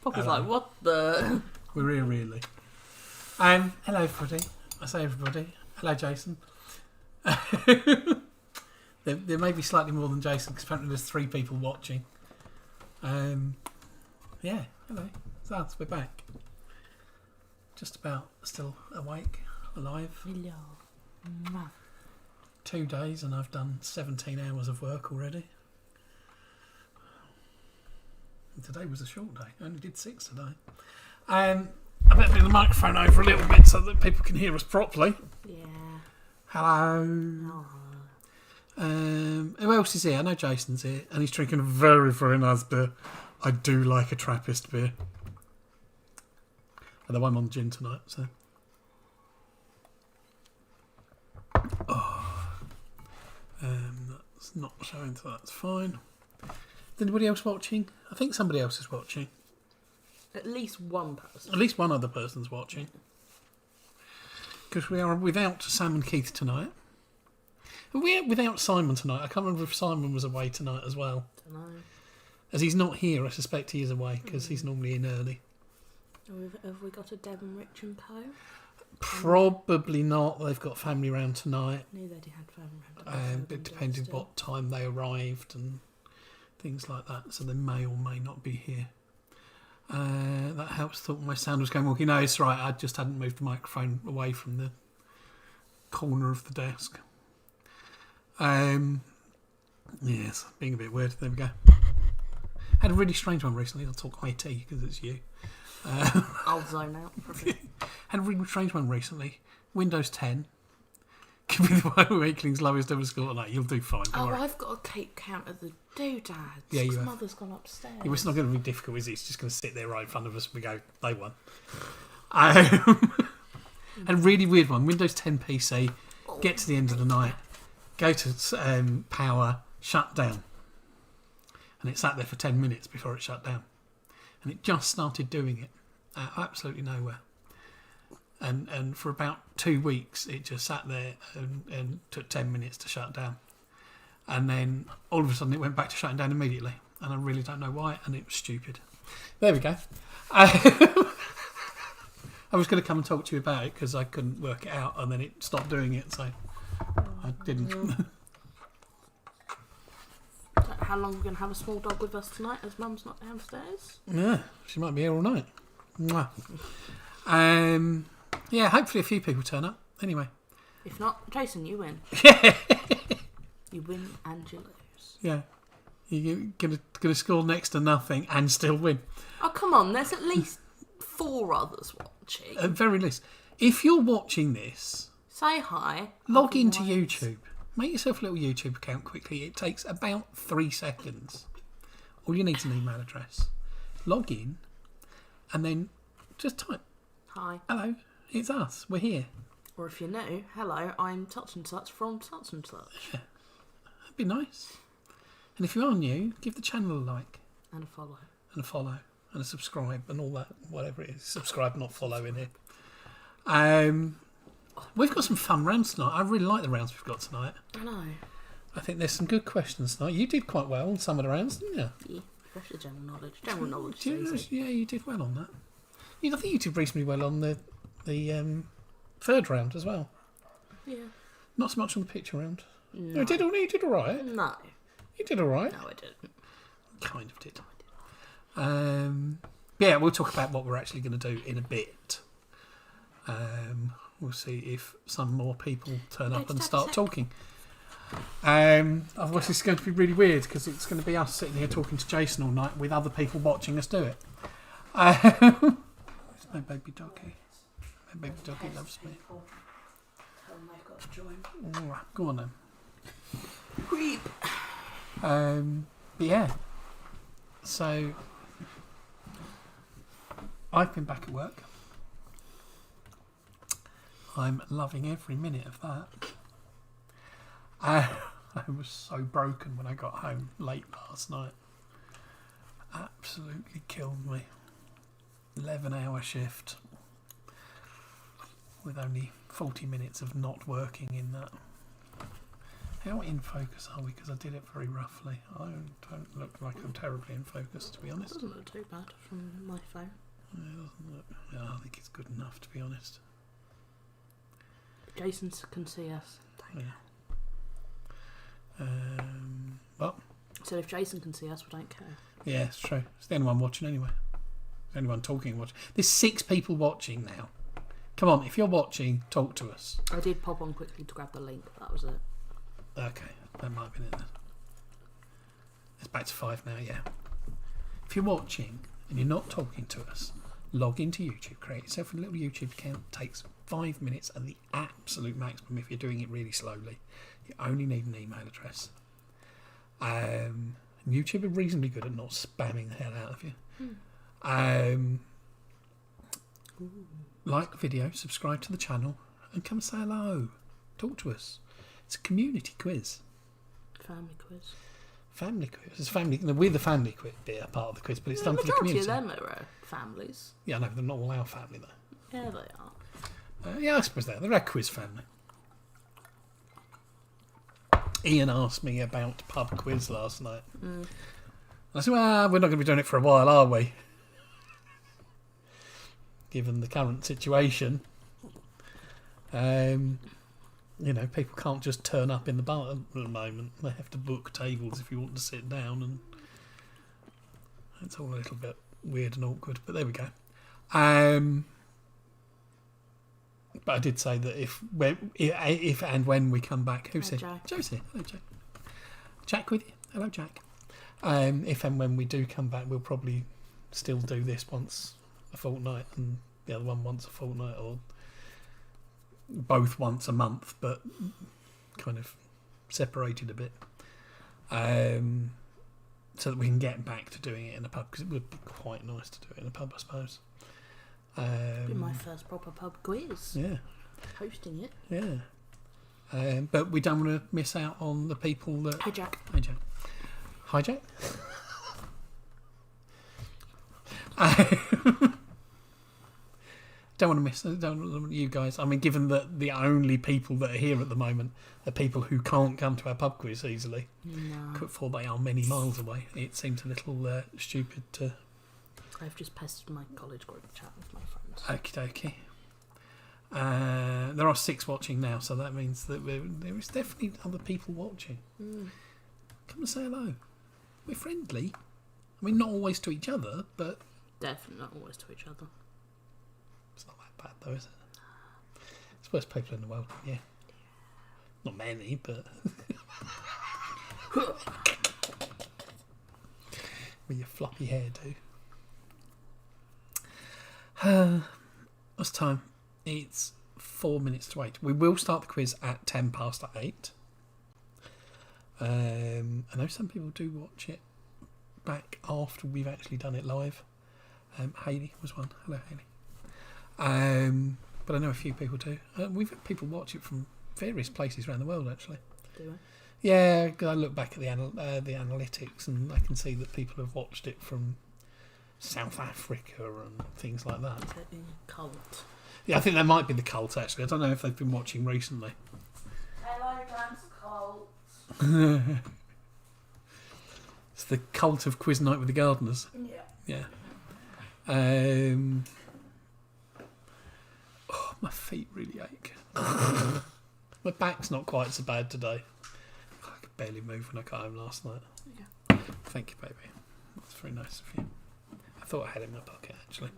Poppy's like, what the? We're here, really. Hello, everybody. I say everybody. Hello, Jason. there may be slightly more than Jason, because apparently there's 3 people watching. Yeah, hello. It's us. We're back. Just about still awake, alive. Hello. 2 days, and I've done 17 hours of work already. And today was a short day. I only did 6 today. I better bring the microphone over a little bit so that people can hear us properly. Yeah. Hello. Oh. Who else is here? I know Jason's here, and he's drinking a very, very nice beer. I do like a Trappist beer. Although I'm on gin tonight, so. That's not showing, so that's fine. Is anybody else watching? I think somebody else is watching. At least one person. At least one other person's watching. Because we are without Sam and Keith tonight. We're without Simon tonight. I can't remember if Simon was away tonight as well. Don't know. As he's not here, I suspect he is away because he's normally in early. Have we got a Devon, Rich and Co? Probably not. They've got family round tonight. Knew they had family round. It depending what time they arrived and things like that. So they may or may not be here. That helps. Thought my sound was going wonky. No, it's right. I just hadn't moved the microphone away from the corner of the desk. Yes, being a bit weird. There we go. Had a really strange one recently. I'll talk IT because it's you. I'll zone out. Had a really strange one recently. Windows 10. Give me the weakling's lowest ever score tonight. You'll do fine. Don't worry. I've got to keep count of the doodads. Yeah, you have. Mother's gone upstairs. Yeah, it's not going to be difficult, is it? It's just going to sit there right in front of us and we go, they won. Had a really weird one. Windows 10 PC. Get to the end of the night. Go to power. Shut down. And it sat there for 10 minutes before it shut down. And it just started doing it out of absolutely nowhere. And for about 2 weeks, it just sat there and took 10 minutes to shut down. And then all of a sudden, it went back to shutting down immediately. And I really don't know why, and it was stupid. There we go. I was going to come and talk to you about it because I couldn't work it out, and then it stopped doing it, so I didn't. How long are we going to have a small dog with us tonight as Mum's not downstairs? Yeah, she might be here all night. Mwah. Yeah, hopefully a few people turn up. Anyway. If not, Jason, you win. You win and you lose. Yeah. You're gonna score next to nothing and still win. Oh, come on. There's at least 4 others watching. At very least. If you're watching this... Say hi. Log into YouTube. Make yourself a little YouTube account quickly. It takes about 3 seconds. All you need is an email address. Log in and then just type, Hi. hello, it's us. We're here. Or if you're new, hello, I'm such and such from such and such. Yeah. That'd be nice. And if you are new, give the channel a like. And a follow. And a follow. And a subscribe and all that, whatever it is. Subscribe, not follow in here. We've got some fun rounds tonight. I really like the rounds we've got tonight. I know. I think there's some good questions tonight. You did quite well on some of the rounds, didn't you? Yeah, especially general knowledge. General knowledge is easy. Yeah, you did well on that. I think you did reasonably well on the third round as well. Yeah. Not so much on the picture round. No. You did all right. No. You did all right. No, I didn't. Kind of did. Yeah, we'll talk about what we're actually going to do in a bit. We'll see if some more people turn up and start talking. Otherwise, it's going to be really weird because it's going to be us sitting here talking to Jason all night with other people watching us do it. Where's my baby doggy? My baby doggy loves me. Go on then. Creep. But yeah. So I've been back at work. I'm loving every minute of that. I was so broken when I got home late last night. Absolutely killed me. 11-hour shift with only 40 minutes of not working in that. How in focus are we? Because I did it very roughly. I don't look like I'm terribly in focus, to be It honest. doesn't look too bad from my phone. It doesn't look. Yeah, I think it's good enough, to be honest. Jason can see us. Yeah. Well, So if Jason can see us, we don't care. yeah, it's true. It's the only one watching anyway. The only one talking and watching. There's 6 people watching now. Come on, if you're watching, talk to us. I did pop on quickly to grab the link, but that was it. Okay, that might have been it then. It's back to 5 now, yeah. If you're watching and you're not talking to us, log into YouTube, create yourself a little YouTube account. It takes 5 minutes at the absolute maximum if you're doing it really slowly. You only need an email address. YouTube are reasonably good at not spamming the hell out of you. Like the video, subscribe to the channel, and come say hello. Talk to us. It's a community quiz. Family quiz. Family quiz. It's family. We're the family quiz bit, part of the quiz, but it's done for the community. The majority of them are families. Yeah, no, they're not all our family though. Yeah, they are. Yeah, I suppose they're our quiz family. Ian asked me about pub quiz last night. I said, well, we're not going to be doing it for a while, are we? Given the current situation. You know, people can't just turn up in the bar at the moment. They have to book tables if you want to sit down, and it's all a little bit weird and awkward, but there we go. But I did say that if and when we come back, who's here? Jack. Joe's here. Hello, Jack. Jack with you. Hello, Jack. If and when we do come back, we'll probably still do this once a fortnight and the other one once a fortnight, or both once a month, but kind of separated a bit, so that we can get back to doing it in a pub, because it would be quite nice to do it in a pub, I suppose. Be my first proper pub quiz. Yeah. Hosting it. Yeah. But we don't want to miss out on the people that... Hi, Jack. Hi, Jack. Hi, Jack. Don't want you guys. I mean, given that the only people that are here at the moment are people who can't come to our pub quiz easily, for they are many miles away, it seems a little stupid to... I've just pested my college group chat with my friends. Okie dokie. There are 6 watching now, so that means that there is definitely other people watching. Come and say hello. We're friendly. I mean, not always to each other, but... Definitely not always to each other. It's not that bad, though, is it? It's the worst people in the world, yeah. Not many, but... With your floppy hairdo. What's time? It's 4 minutes to 8. We will start the quiz at 8:10. I know some people do watch it back after we've actually done it live. Hayley was one. Hello, Hayley. But I know a few people do. We've had people watch it from various places around the world, actually. Do we? Yeah, 'cause I look back at the analytics, and I can see that people have watched it from South Africa and things like that. Is it being a cult? Yeah, I think that might be the cult, actually. I don't know if they've been watching recently. Hello, Grant's cult. It's the cult of Quiz Night with the Gardeners. Yeah. Yeah. Oh, my feet really ache. My back's not quite so bad today. I could barely move when I got home last night. Yeah. Thank you, baby. That's very nice of you. I thought I had it in my pocket, actually.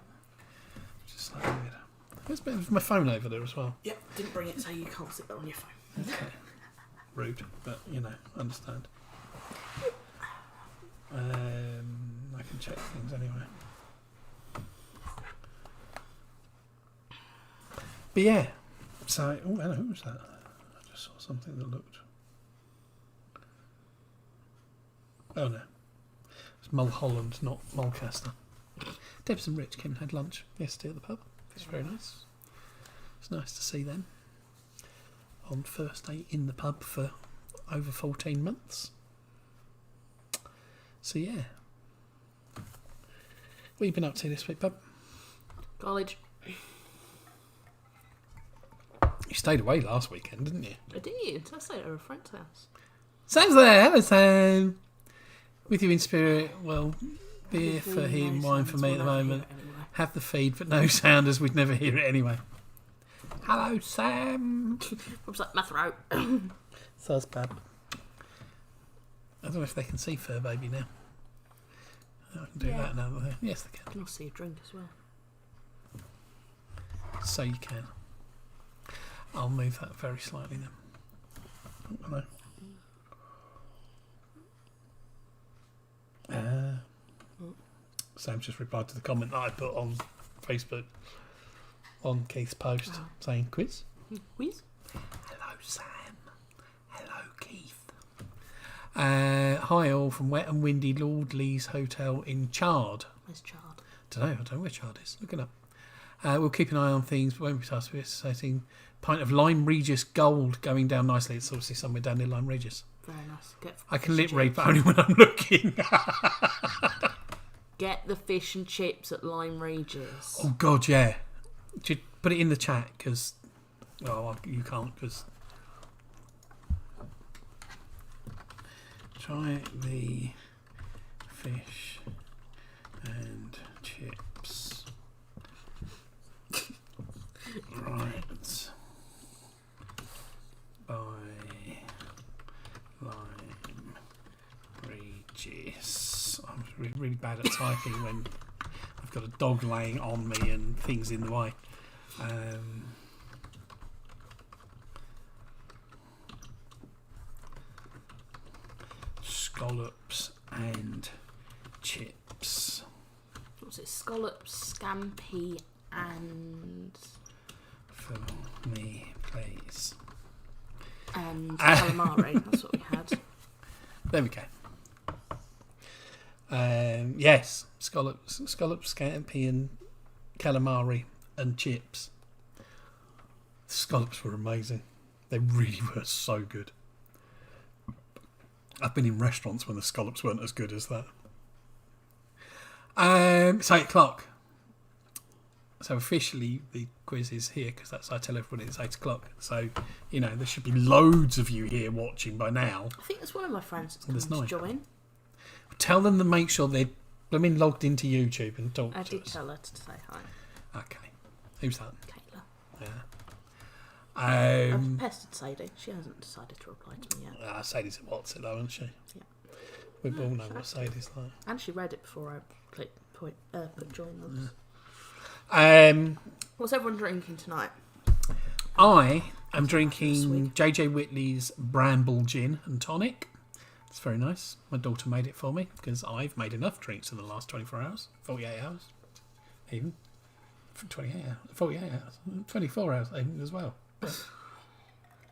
Just slightly weird. There's my phone over there as well. Yep, didn't bring it so you can't sit there on your phone. Okay. Rude, but, you know, understand. I can check things anyway. But yeah, so... Oh, hello, who was that? I just saw something that looked... Oh, no. It's Mulholland, not Mulcaster. Debs and Rich came and had lunch yesterday at the pub. It's very nice. It's nice to see them on first day in the pub for over 14 months. So yeah. What have you been up to this week, bub? College. You You stayed away last weekend, didn't you? I did. I stayed at a friend's house. Sam's there. Hello, Sam. With you in spirit. Well, beer for Hopefully him, no wine for sounds, me we'll at the never hear moment. it anyway. Have the feed, but no sound as we'd never hear it anyway. Hello, Sam. Whoops, like my throat. Sounds bad. I don't know if they can see Fur Baby now. I can do Yeah. that now. Yes, they You can. can also see a drink as well. So you can. I'll move that very slightly then. Oh, no. Sam just replied to the comment that I put on Facebook on Keith's post saying quiz. Quiz? Hello, Sam. Hello, Keith. Hi all from wet and windy Lord Lee's Hotel in Chard. Where's Chard? I don't know where Chard is. Look it up. We'll keep an eye on things, but won't be tasked with setting pint of Lyme Regis Gold going down nicely. It's obviously somewhere down near Lyme Regis. Very nice. I can lip read, but only when I'm looking. Get the fish and chips at Lyme Regis. Oh God, yeah. Just put it in the chat because, you can't because. Try the fish and chips. Right. By Lyme Regis. I'm really bad at typing when I've got a dog laying on me and things in the way. Scallops and chips. What's it? Scallops, scampi, and For me, please. and calamari. That's what we had. There we go. Yes, scallops, scampi, and calamari and chips. The scallops were amazing. They really were so good. I've been in restaurants when the scallops weren't as good as that. It's 8 o'clock. So officially the quiz is here because I tell everybody it's 8 o'clock. So, there should be loads of you here watching by now. I think there's one of my friends that's There's coming to 9. join. Tell them to make sure they're logged into YouTube and talk I to did us. tell her to say hi. Okay. Who's that? Kayla. Yeah. I've pestered Sadie. She hasn't decided to reply to me yet. Sadie's at What's It though, isn't she? Yeah. We all know what Sadie's like. And she read it before I put join us. What's everyone drinking tonight? I am drinking Sweet. JJ Whitley's Bramble Gin and Tonic. It's very nice. My daughter made it for me because I've made enough drinks in the last 24 hours, 48 hours, even. 28 hours, 48 hours, 24 hours even as well. But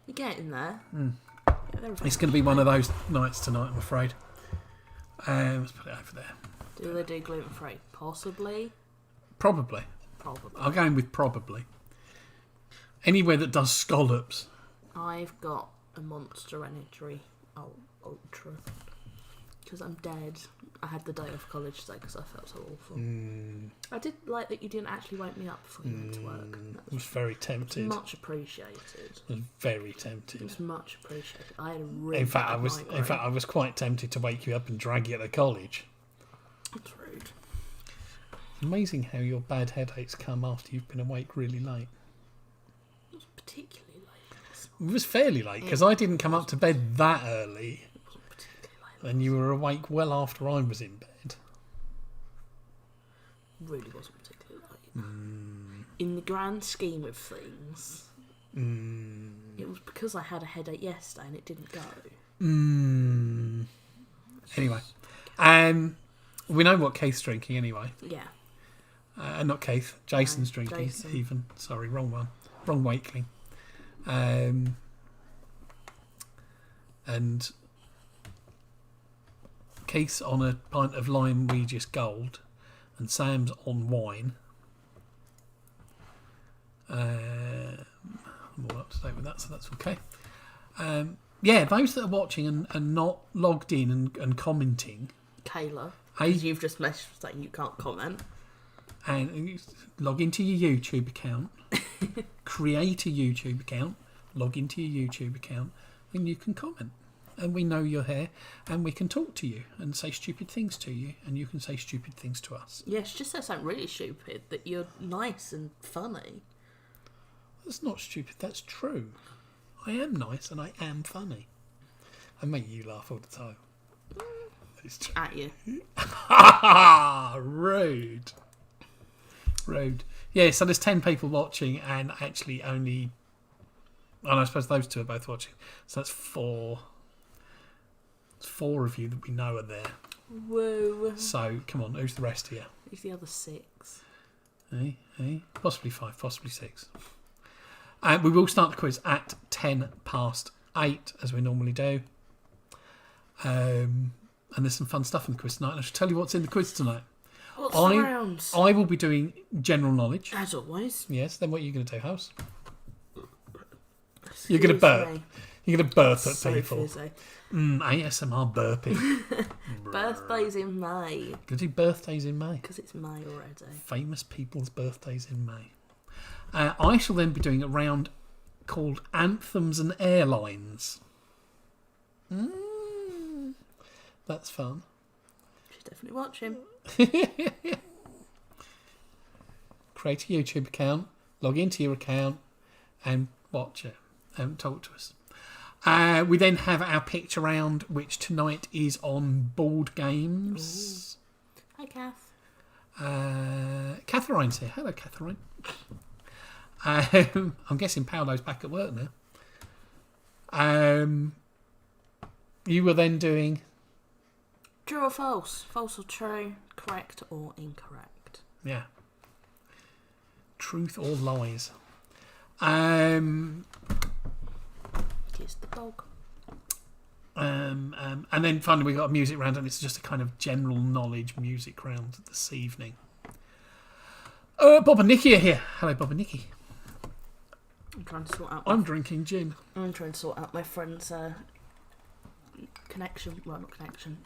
You're getting there. it's going to be one of those nights tonight, I'm afraid. Let's put it over there. Do they do gluten free? Possibly. Probably. Probably. I'll go in with probably. Anywhere that does scallops. I've got a Monster Energy Ultra because I'm dead. I had the day off college today because I felt so awful. I did like that you didn't actually wake me up before you went to work. I was very tempted. Much appreciated. I was very tempted. It was much appreciated. I had a really In fact, bad migraine. I was quite tempted to wake you up and drag you to college. That's rude. Amazing how your bad headaches come after you've been awake really late. It was particularly late. It was fairly late because I didn't come up to bed that early, It wasn't particularly late. and you were awake well after I was in bed. Really wasn't particularly late. In the grand scheme of things, it was because I had a headache yesterday and it didn't go. Anyway, we know what Keith's drinking anyway. Yeah. Not Keith. Jason's No, drinking. Jason. Even. Sorry, wrong one. Wrong Wakeling. And Keith's on a pint of Lyme Regis Gold, and Sam's on wine. I'm all up to date with that, so that's okay. Yeah, those that are watching and not logged in and commenting, Kayla, Hey. because you've just messaged saying you can't comment. and log into your YouTube account create a YouTube account, log into your YouTube account, and you can comment. And we know you're here, and we can talk to you and say stupid things to you, and you can say stupid things to us. Yeah, she just said something really stupid, that you're nice and funny. That's not stupid, that's true. I am nice and I am funny. I make you laugh all the time. It's true. At you. Rude. Rude. Yeah, so there's 10 people watching, and actually only... Oh, no, I suppose those two are both watching. So that's 4. It's 4 of you that we know are there. Whoa. So, come on, who's the rest here? Who's the other 6? Possibly 5, possibly 6. We will start the quiz at 8:10, as we normally do. And there's some fun stuff in the quiz tonight. And I should tell you what's in the quiz tonight. What's the rounds? I will be doing general knowledge. As always. Yes, then what are you going to do, House? You're going to burp. You're going to burp at people. ASMR burping. Birthdays in May. Going to do birthdays in May. Because it's May already. Famous people's birthdays in May. I shall then be doing a round called Anthems and Airlines. That's fun. She's definitely watching. Create a YouTube account, log into your account, and watch it and talk to us. We then have our picture round, which tonight is on board games. Ooh. Hi, Kath. Catherine's here. Hello, Catherine. I'm guessing Paolo's back at work now. You were then doing... True or false? False or true? Correct or incorrect? Yeah. Truth or lies? Kiss the dog. And then finally we got a music round, and it's just a kind of general knowledge music round this evening. Bob and Nikki are here. Hello, Bob and Nikki. I'm trying to sort out. I'm drinking gin. I'm trying to sort out my friend's connection. Well, not connection.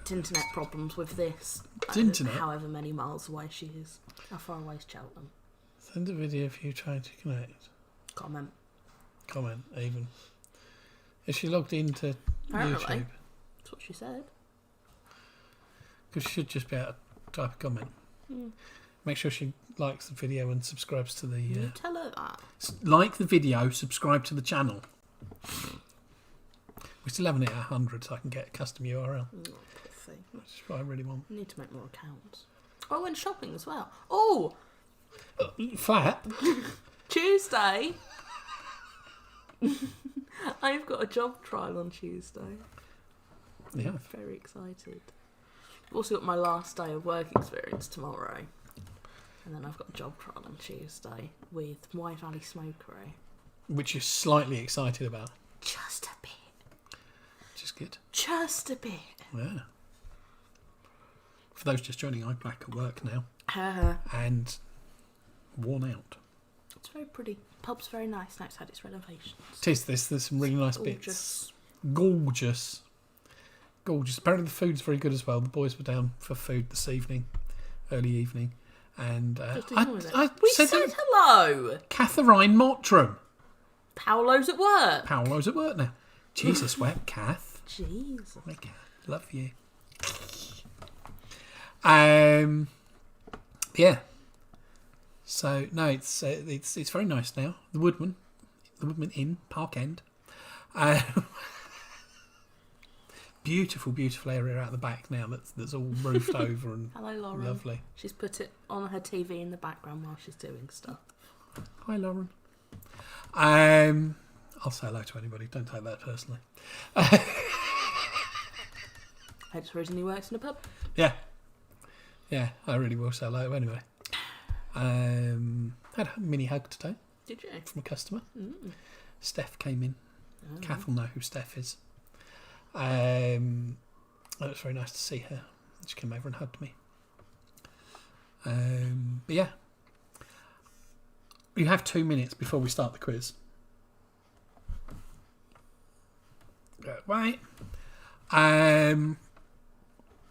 Internet problems with this. Internet? However many miles away she is. How far away is Cheltenham? Send a video of you trying to connect. Comment, even. Is she logged into apparently. YouTube? That's what she said. Because she should just be able to type a comment. Make sure she likes the video and subscribes to the... You tell her that. Like the video, subscribe to the channel. We're still having it at 100, so I can get a custom URL. Which is what I really want. I need to make more accounts. Oh, I went shopping as well. Oh! Flat? Tuesday! I've got a job trial on Tuesday. Yeah. I'm very excited. I've also got my last day of work experience tomorrow. And then I've got a job trial on Tuesday with Wye Valley Smokery. Which you're slightly excited about. Just a bit. Just good. Just a bit. Yeah. For those just joining, I'm back at work now. And worn out. It's very pretty. Pub's very nice. Now it's had its renovations. It is this. There's some really nice bits. Gorgeous. Apparently the food's very good as well. The boys were down for food this evening, early evening. And we said hello. Catherine Mottram. Paolo's at work. Paolo's at work now. Jesus, wet Kath. Jeez. Wet Kath. Love you. Yeah. So no, it's very nice now. The Woodman Inn, Park End. Beautiful area out the back now. That's all roofed over and hello, Lauren. Lovely. She's put it on her TV in the background while she's doing stuff. Hi, Lauren. I'll say hello to anybody. Don't take that personally. That's the reason he works in a pub. Yeah, I really will say hello anyway. Had a mini hug today. Did you? From a customer. Steph came in. Kath will know who Steph is. It was very nice to see her. She came over and hugged me. But yeah. You have 2 minutes before we start the quiz. Right.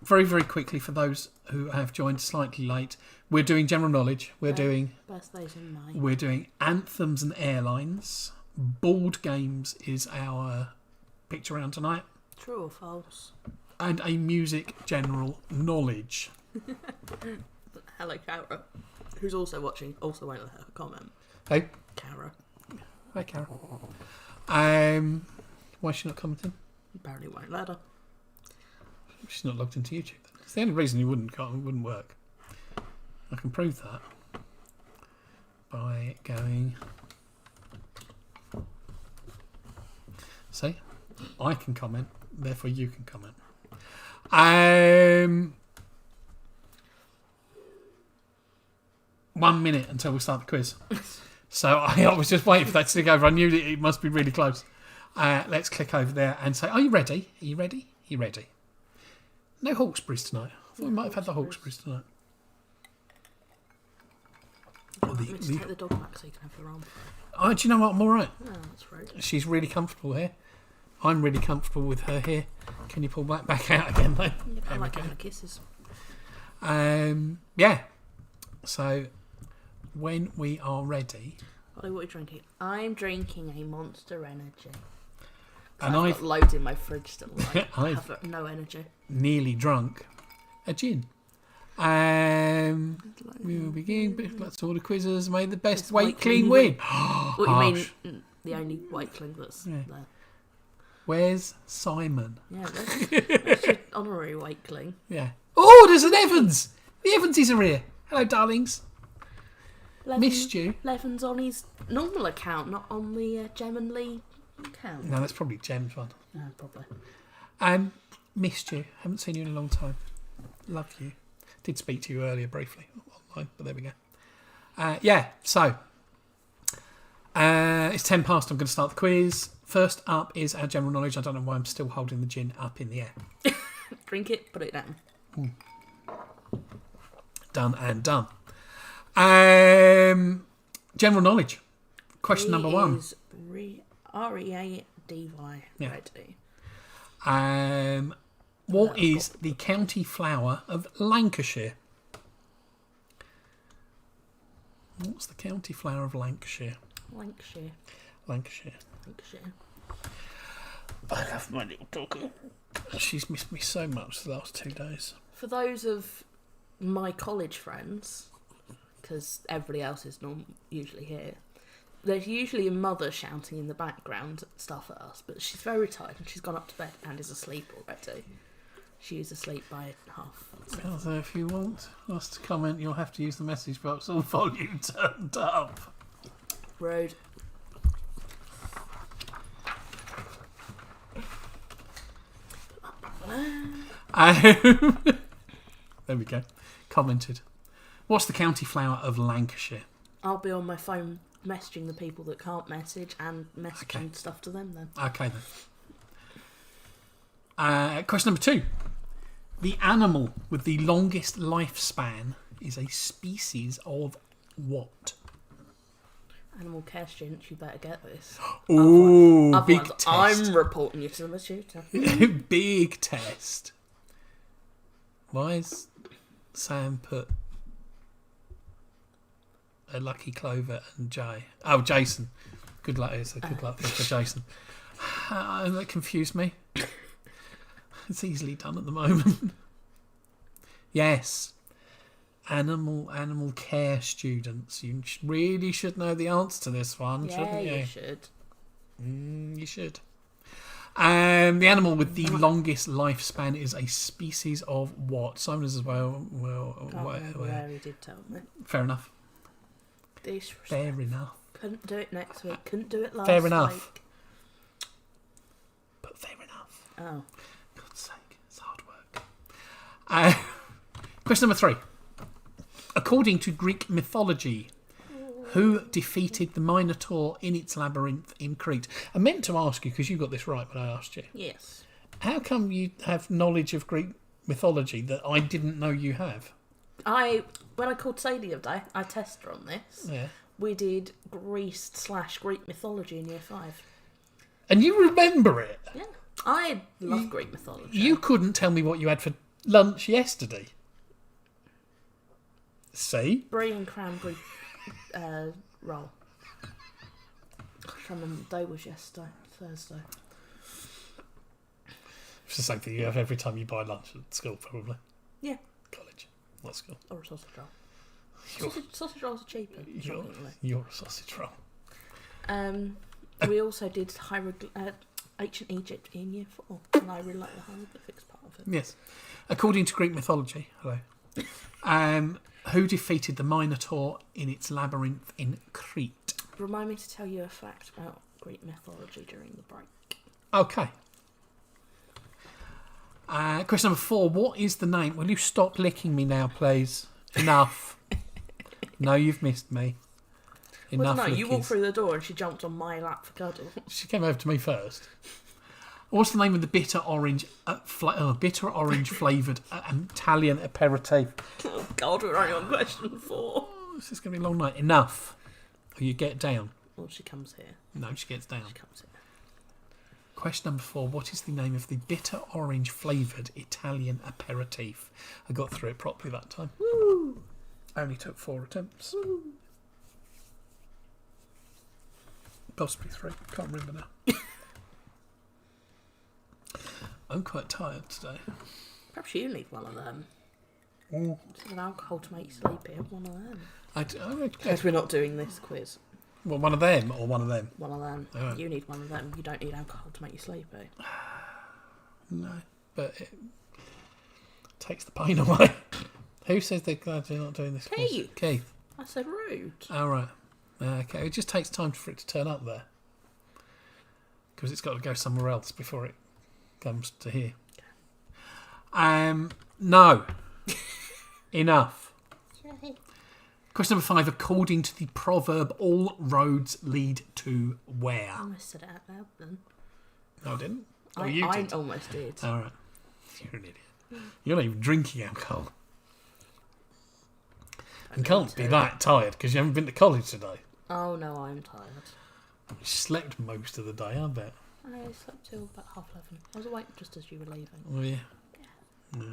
very, very quickly, for those who have joined slightly late, we're doing general knowledge. We're doing birthdays in May. We're doing Anthems and Airlines. Board games is our picture round tonight. True or false? And a music general knowledge. Hello, Cara, who's also watching. Also won't let her comment. Hey, Cara. hi, Karen. Why is she not commenting? Apparently won't let her. She's not logged into YouTube. It's the only reason it wouldn't work. I can prove that by going. See, I can comment, therefore you can comment. 1 minute until we start the quiz. So I was just waiting for that to tick over. I knew that it must be really close. Let's click over there and say, are you ready? Are you ready? Are you ready? No Hawkesbury's tonight. I thought we might have had the Hawkesbury's tonight. Want me to take the dog back so you can have your arm? Oh, do you know what? I'm all right. Oh, that's right. She's really comfortable here. I'm really comfortable with her here. Can you pull that back out again, though? Yeah, I like having kisses. Yeah. So, when we are ready... Ollie, what are you drinking? I'm drinking a Monster Energy. And I've got loads in my fridge still. Like, I have no energy. Nearly drunk a gin. We will begin. Let's all the quizzes. May the best weight clean win. What do you mean? The only weight clean that's there. Where's Simon? Yeah, that's your honorary weight clean. Yeah. Oh, there's an Evans. The Evanses are here. Hello, darlings. Missed you. Levin's on his normal account, not on the Gem and Lee account. No, that's probably Gem's one. No, probably. Missed you. Haven't seen you in a long time. Love you. Did speak to you earlier briefly online, but there we go. So it's 10 past. I'm going to start the quiz. First up is our general knowledge. I don't know why I'm still holding the gin up in the air. Drink it, put it down. Done and done. General knowledge. Question number 1. Is R-E-A-D-Y. Yeah. Ready. What is the county flower of Lancashire? What's the county flower of Lancashire? Lancashire. I love my little doggy. She's missed me so much the last 2 days. For those of my college friends, because everybody else is usually here, there's usually a mother shouting in the background stuff at us, but she's very tired and she's gone up to bed and is asleep already. She is asleep by 6:30. So if you want us to comment, you'll have to use the message box or volume turned up. Rude. There we go. Commented. What's the county flower of Lancashire? I'll be on my phone messaging the people that can't message and messaging stuff to them then. Okay then. Question number 2. The animal with the longest lifespan is a species of what? Animal care students, you better get this. Ooh, big Otherwise, test. I'm reporting you to the tutor. Big test. Why has Sam put a Lucky Clover and Jay? Oh, Jason. Good luck. It's a good luck thing for Jason. That confused me. It's easily done at the moment. Yes. Animal care students. You really should know the answer to this one, shouldn't you? Yeah, you should. You should. The animal with the longest lifespan is a species of what? Simon is as well. Where he did tell me. Fair enough. Disrespect. Fair enough. Couldn't do it next week. Couldn't do it last Fair enough. week. But fair enough. Oh. God's sake, it's hard work. Question number 3. According to Greek mythology, who defeated the Minotaur in its labyrinth in Crete? I meant to ask you, because you got this right when I asked you. Yes. How come you have knowledge of Greek mythology that I didn't know you have? When I called Sadie the other day, I tested her on this. Yeah. We did Greece/Greek mythology in year 5. And you remember it? Yeah. I love Greek mythology. You couldn't tell me what you had for lunch yesterday. See? Brie and cranberry roll. I can't remember what day was yesterday. Thursday. It's the same thing you have every time you buy lunch at school, probably. Yeah. College, not school. Or a sausage roll. Sausage rolls are cheaper. You're a sausage roll. We also did ancient Egypt in year 4, and I really like the hieroglyphics part of it. Yes. According to Greek mythology, who defeated the Minotaur in its labyrinth in Crete? Remind me to tell you a fact about Greek mythology during the break. Okay. Question number 4. What is the name? Will you stop licking me now, please? Enough. No, you've missed me. Enough. Well, no, you walked through the door and she jumped on my lap for cuddle. She came over to me first. What's the name of the bitter orange flavoured Italian aperitif? Oh God, we're only on question 4. Oh, this is going to be a long night. Enough. Or you get down. Well, she comes here. No, she gets down. She comes here. Question number 4. What is the name of the bitter orange flavoured Italian aperitif? I got through it properly that time. Woo! Only took 4 attempts. Woo! Possibly 3. Can't remember now. I'm quite tired today. Perhaps you need one of them. Mm. Some alcohol to make you sleepy. Have one of them. Okay. Because we're not doing this quiz. Well, one of them or one of them? One of them. Right. You need one of them. You don't need alcohol to make you sleepy. No, but it takes the pain away. Who says they're glad you're not doing this quiz? Keith. Keith. I said rude. All right. Okay, it just takes time for it to turn up there. Because it's got to go somewhere else before it comes to here. No. Enough. Question number 5. According to the proverb, all roads lead to where? I almost said it out loud then. No, I didn't. Oh, I you did. almost did. All right. You're an idiot. You're not even drinking alcohol. You can't be that tired because you haven't been to college today. Oh no, I'm tired. You slept most of the day, I bet. I slept till about 11:30. I was awake just as you were leaving. Oh, yeah. Yeah. No.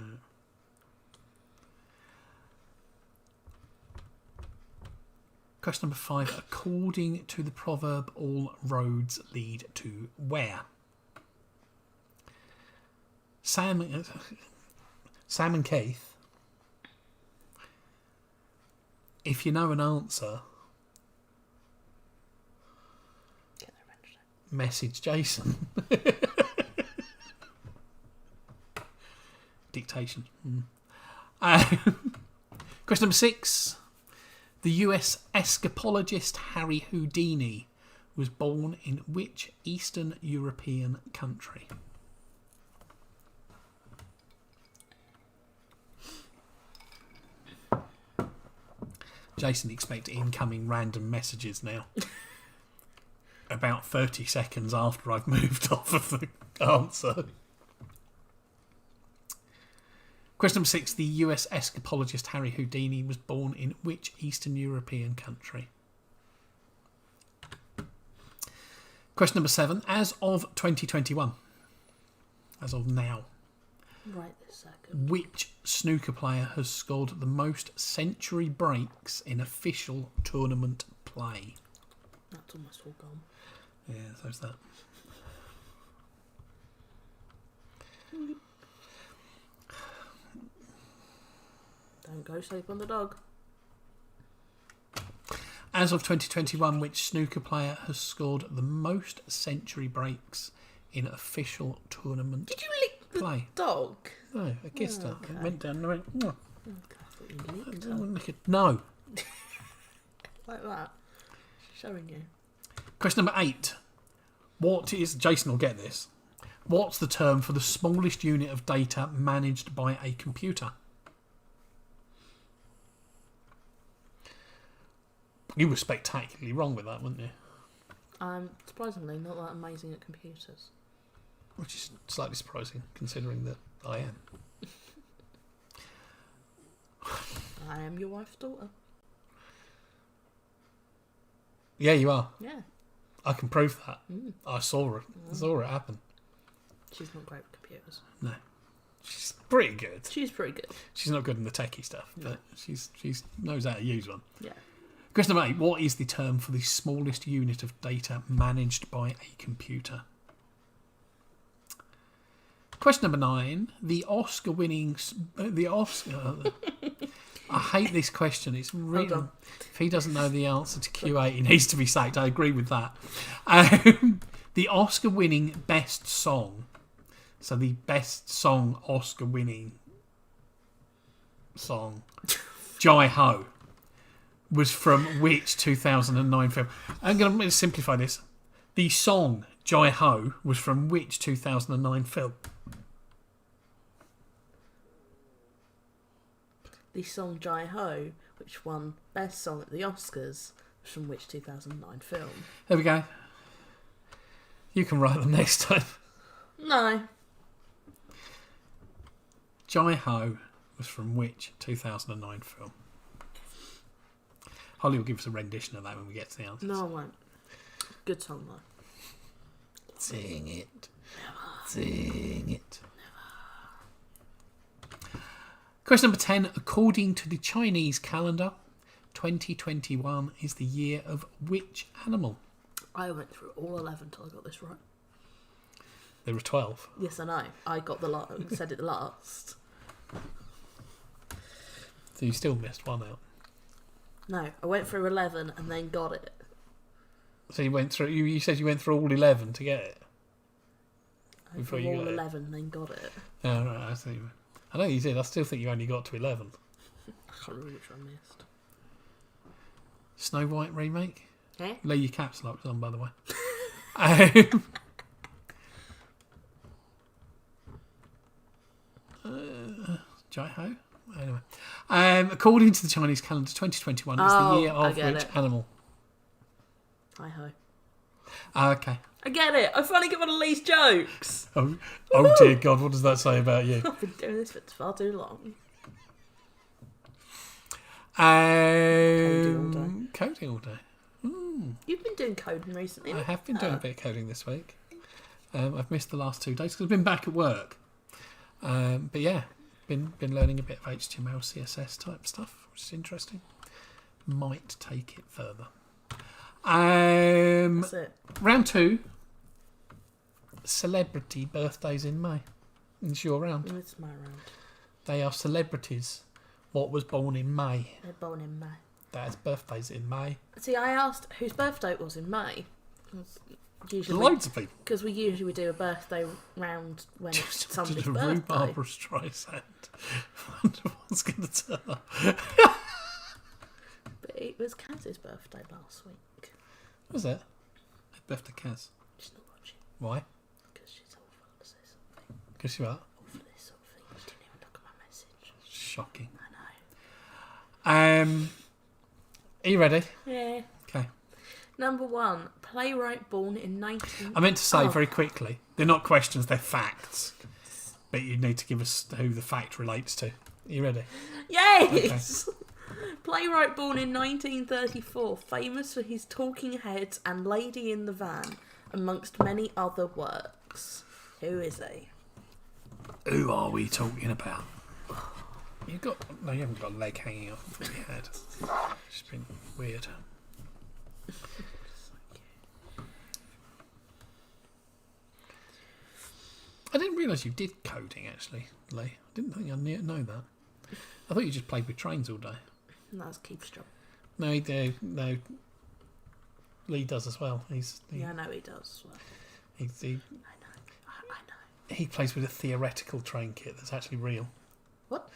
Question number 5. According to the proverb, all roads lead to where? Sam and Keith, if you know an answer, message Jason. Dictation. Question number 6. The US escapologist Harry Houdini was born in which Eastern European country? Jason, expect incoming random messages now. About 30 seconds after I've moved off of the answer. Question number 6. The US escapologist Harry Houdini was born in which Eastern European country? Question number 7. As of 2021, as of now, right this second, which snooker player has scored the most century breaks in official tournament play? That's almost all gone. Yeah, so's that. Don't go sleep on the dog. As of 2021, which snooker player has scored the most century breaks in official tournament Did you lick the play? dog? No, I kissed her. Okay. It went down and went, oh. Okay, I thought you licked I her. wouldn't lick it. No. Like that. Showing you. Question number 8. What is... Jason will get this. What's the term for the smallest unit of data managed by a computer? You were spectacularly wrong with that, weren't you? I'm surprisingly not that amazing at computers. Which is slightly surprising, considering that I am. I am your wife's daughter. Yeah, you are. Yeah. I can prove that. Mm. I saw it. I saw it happen. She's not great with computers. No. She's pretty good. She's pretty good. She's not good in the techie stuff, but she's knows how to use one. Yeah. Question number 8. What is the term for the smallest unit of data managed by a computer? Question number 9. The Oscar-winning... I hate this question. It's really... If he doesn't know the answer to Q8, he needs to be sacked. I agree with that. The Oscar-winning best song. So the best song Oscar-winning song, Jai Ho, was from which 2009 film? I'm going to simplify this. The song Jai Ho was from which 2009 film? The song Jai Ho, which won Best Song at the Oscars, was from which 2009 film? There we go. You can write them next time. No. Jai Ho was from which 2009 film? Holly will give us a rendition of that when we get to the answers. No, I won't. Good song, though. Sing it. Sing it. Question number 10. According to the Chinese calendar, 2021 is the year of which animal? I went through all 11 till I got this right. There were 12. Yes, I know. I got said it last. So you still missed one out. No, I went through 11 and then got it. So you went through. You said you went through all 11 to get it. I went through all 11 and then got it. Oh, right. I know you did. I still think you only got to 11. I can't remember which I missed. Snow White remake. Eh? Lay your caps locks on, by the way. Jai Ho? Anyway. According to the Chinese calendar, 2021 is the year of which animal? Hi ho. Okay. I get it. I finally get one of Lee's jokes. Oh dear God, what does that say about you? I've been doing this for far too long. Coding all day. You've been doing coding recently. I have been doing a bit of coding this week. I've missed the last 2 days because I've been back at work. But yeah, been learning a bit of HTML, CSS type stuff, which is interesting. Might take it further. That's it. Round 2. Celebrity birthdays in May. It's your round. It's my round. They are celebrities. What was born in May? They're born in May. That has birthdays in May. See, I asked whose birthday it was in May. Usually, loads of people. Because we usually do a birthday round when it's somebody's Just birthday. Barbara Streisand. Wonder what's going to turn up. But it was Kaz's birthday last week. Was it? Happy birthday, Kaz. She's not watching. Why? Because she's all for this sort of thing. Because you are? All for this sort of thing. She didn't even look at my message. Shocking. I know. Are you ready? Yeah. Okay. Number 1, playwright born in 19... I meant to say very quickly, they're not questions, they're facts. But you need to give us who the fact relates to. Are you ready? Yes! Okay. Playwright born in 1934, famous for his Talking Heads and Lady in the Van, amongst many other works. Who is he? Who are we talking about? You haven't got a leg hanging off of your head. It's been weird. I didn't realise you did coding, actually, Lee. I didn't think I'd know that. I thought you just played with trains all day. And that's Keith's job. No, no. Lee does as well. Yeah, I know he does as well. I know. He plays with a theoretical train kit that's actually real. What?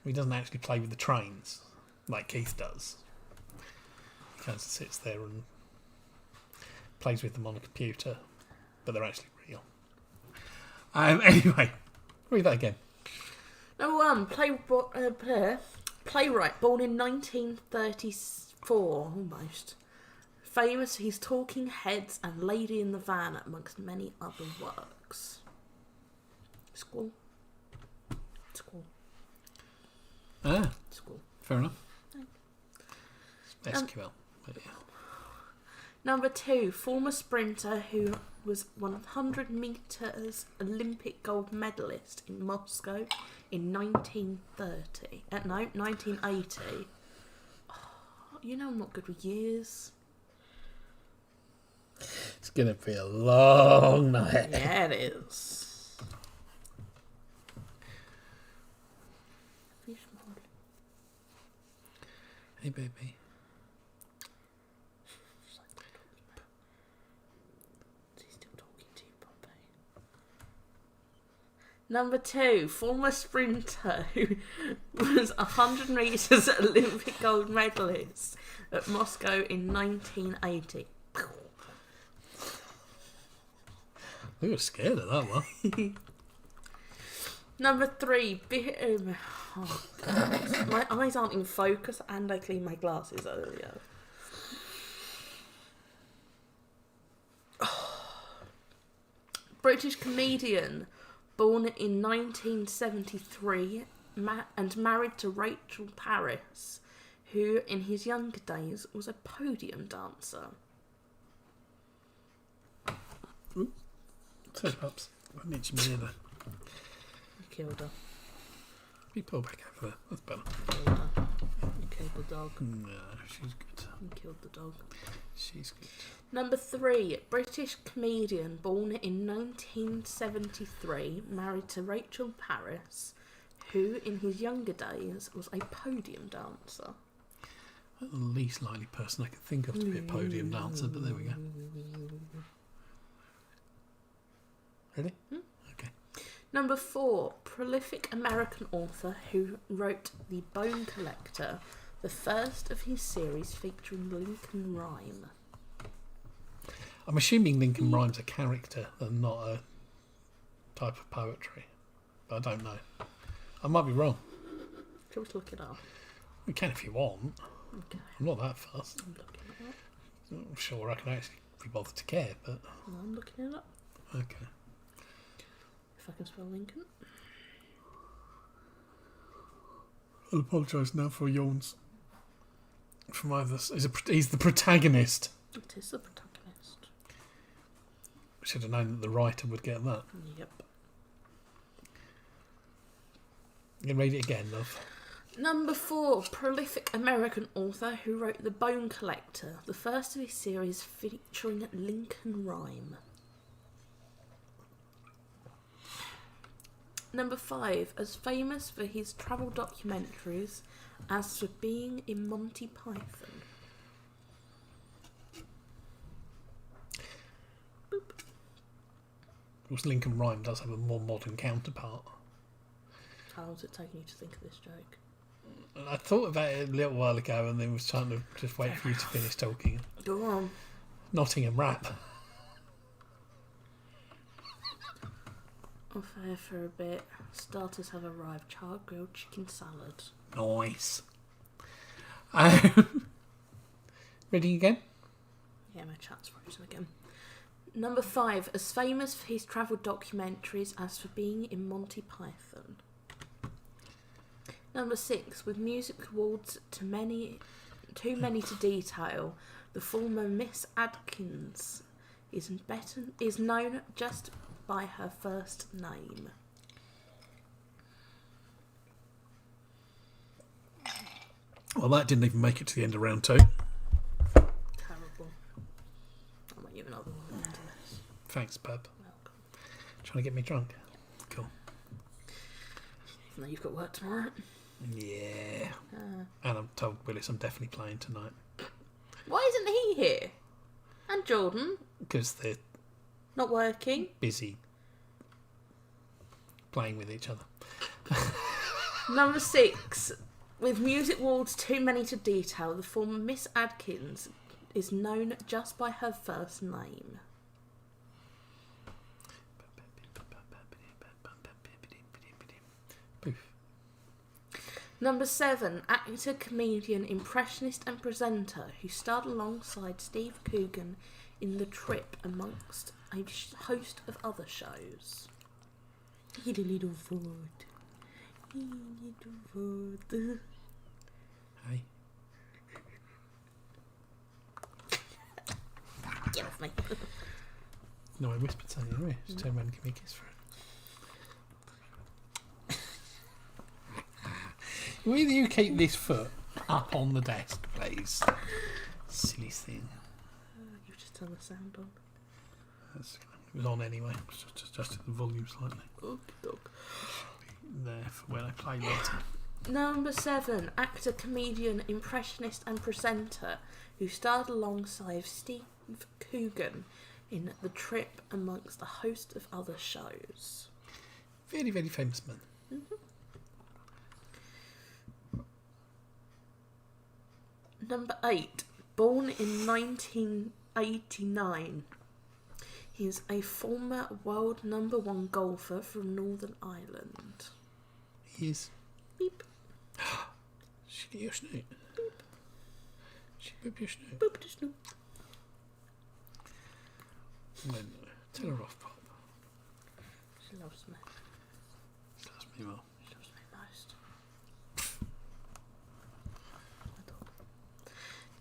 He doesn't actually play with the trains like Keith does. He kind of sits there and plays with them on a computer, but they're actually real. Anyway, read that again. Number 1, playwright born in 1934, almost. Famous for his Talking Heads and Lady in the Van, amongst many other works. School. School. Fair enough. SQL. But yeah. Number 2, former sprinter who was 100 metres Olympic gold medalist in Moscow in 1930. No, 1980. Oh, you know I'm not good with years. It's going to be a long night. Yeah, it is. Hey, baby. Number 2, former sprinter who was 100 metres Olympic gold medalist at Moscow in 1980. We were scared of that one. Number 3, my eyes aren't in focus and I cleaned my glasses earlier. British comedian, born in 1973 and married to Rachel Paris, who in his younger days was a podium dancer. Sorry, Pops. I mentioned me either. You killed her. We pull back over there. That's better. Killed her. You killed the dog. No, she's good. You killed the dog. She's good. Number 3, British comedian, born in 1973, married to Rachel Paris, who in his younger days was a podium dancer. The least likely person I could think of to be a podium dancer, but there we go. Ready? Okay. Number 4, prolific American author who wrote The Bone Collector, the first of his series featuring Lincoln Rhyme. I'm assuming Lincoln Rhyme's a character and not a type of poetry, but I don't know. I might be wrong. Shall we look it up? We can if you want. Okay. I'm not that fast. I'm looking it up. I'm sure I can actually be bothered to care, but... No, I'm looking it up. Okay. If I can spell Lincoln. I'll apologise now for yawns. From either... He's the protagonist. It is the protagonist. Should have known that the writer would get that. Yep. You can read it again, love. Number 4, prolific American author who wrote The Bone Collector, the first of his series featuring Lincoln Rhyme. Number 5, as famous for his travel documentaries as for being in Monty Python. Boop. Of course, Lincoln Rhyme does have a more modern counterpart. How long has it taken you to think of this joke? I thought about it a little while ago and then was trying to just wait for you to finish talking. Go on. Nottingham Rap. Off air for a bit. Starters have arrived. Char grilled chicken salad. Nice. Ready again? Yeah, my chat's frozen again. Number 5, as famous for his travel documentaries as for being in Monty Python. Number 6, with music awards too many to detail, the former Miss Adkins is known just by her first name. Well, that didn't even make it to the end of round 2. Terrible. I'll make you another one after this. Thanks, bub. Welcome. Trying to get me drunk? Cool. Even though you've got work tomorrow. Yeah. And I'm told Willis I'm definitely playing tonight. Why isn't he here? And Jordan? Because they're Not working? busy playing with each other. Number 6. With music awards too many to detail, the former Miss Adkins is known just by her first name. Poof. Number 7. Actor, comedian, impressionist and presenter who starred alongside Steve Coogan in The Trip amongst a host of other shows. Eat a little food. Eat a little food. Hey. Get off me. No, I whispered something in your ear. Just turn around and give me a kiss for it. Will you keep this foot up on the desk, please? Silly thing. You just turn the sound on. It was on anyway. Just adjusted the volume slightly. Okey-doke. There for when I play later. Number 7, actor, comedian, impressionist and presenter who starred alongside Steve Coogan in The Trip amongst a host of other shows. Very, very famous man. Number 8, born in 1989. He is a former world number 1 golfer from Northern Ireland. He is. Beep. She get your snoot. Beep. She boop your snoot. Boop the snoop. No. Tell her off, Pop. She loves me. She loves me well. She loves me most. My dog.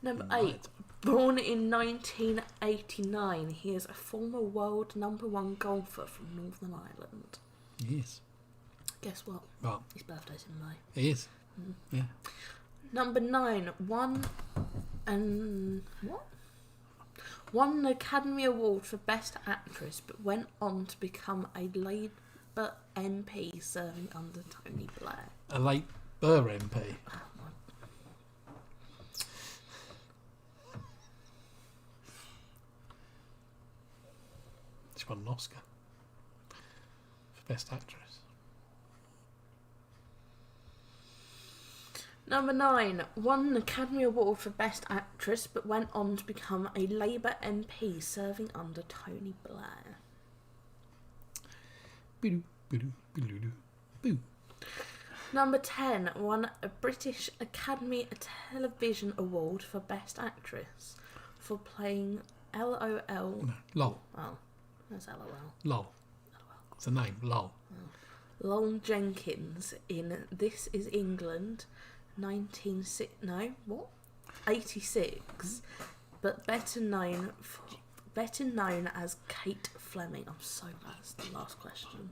Number 8. Born in 1989, he is a former world number 1 golfer from Northern Ireland. He is. Guess what? Well, His birthday's in May. he is. Yeah. Number 9, won an Academy Award for Best Actress, but went on to become a Labour MP serving under Tony Blair. A late Burr MP. She won an Oscar for Best Actress. Number 9, won an Academy Award for Best Actress, but went on to become a Labour MP serving under Tony Blair. Boo boo boo boo. Number 10, won a British Academy Television Award for Best Actress for playing LOL. No, Lol. Oh, that's LOL. Lol. It's a name. Lol. Lol Jenkins in This Is England, 86, but better known as Kate Fleming. I'm so glad it's the last question.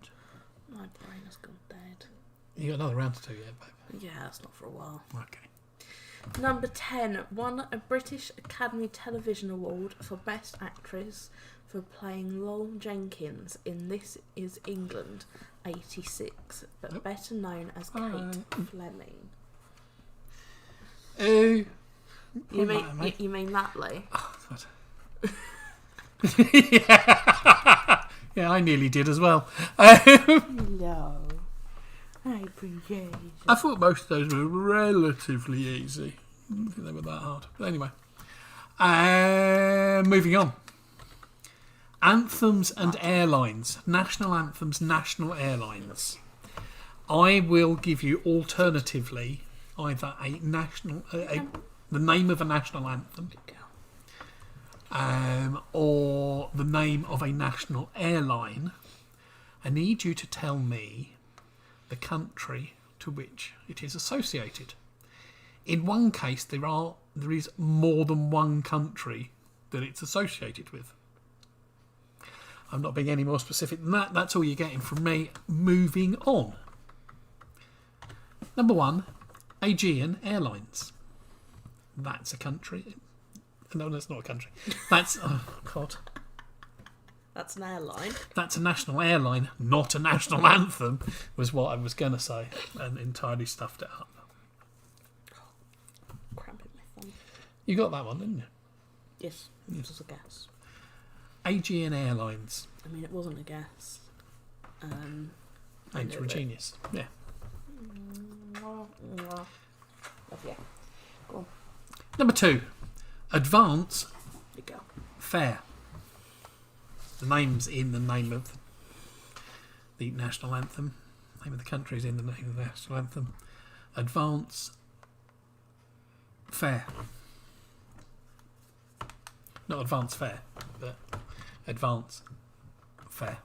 My brain has gone dead. You got another round to do yet, babe? Yeah, that's not for a while. Okay. Number 10, won a British Academy Television Award for Best Actress for playing Lol Jenkins in This Is England, 86, but better known as Kate Fleming. You mean Natalie? Oh, God. Yeah, I nearly did as well. No. I appreciate it. I thought most of those were relatively easy. I didn't think they were that hard. But anyway. Moving on. Anthems and Airlines. National Anthems, National Airlines. I will give you alternatively either a national, the name of a national anthem, or the name of a national airline. I need you to tell me the country to which it is associated. In one case, there is more than one country that it's associated with. I'm not being any more specific than that. That's all you're getting from me. Moving on. Number 1, Aegean Airlines. That's a country. No, that's not a country. That's, oh God. That's an airline. That's a national airline, not a national anthem, was what I was going to say, and entirely stuffed it up. Cramping my thumb. You got that one, didn't you? Yes, it was a guess. Aegean Airlines. I mean, it wasn't a guess. Ain't you a genius? Yeah. Yeah. Go on. Number 2, Advance You go. Fare. The name's in the name of the national anthem. The name of the country is in the name of the national anthem. Advance Fare. Not Advance Fare, but Advance Fare.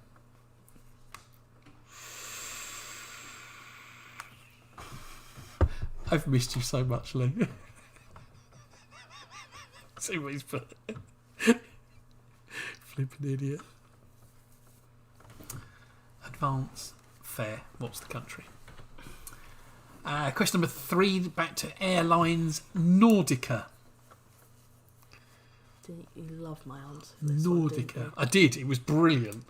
I've missed you so much, Lou. See what he's put. flipping idiot. Advance fare. What's the country? Question number 3, back to airlines. Nordica. You love my answer for this Nordica. one, I did. It was brilliant.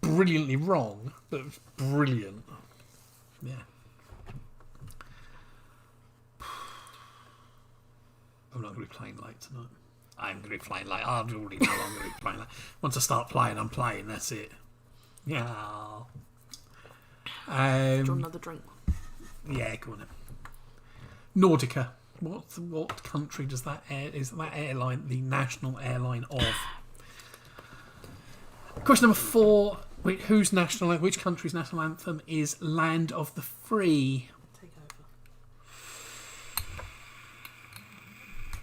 Brilliantly wrong, but it was brilliant. Yeah. I'm not going to be playing late tonight. I'm going to be playing late. I already know I'm going to be playing late. Once I start playing, I'm playing. That's it. Yeah. Do you want another drink? Yeah, go on then. Nordica. What country does is that airline the national airline of? Question number 4. Which country's national anthem is Land of the Free? Take over.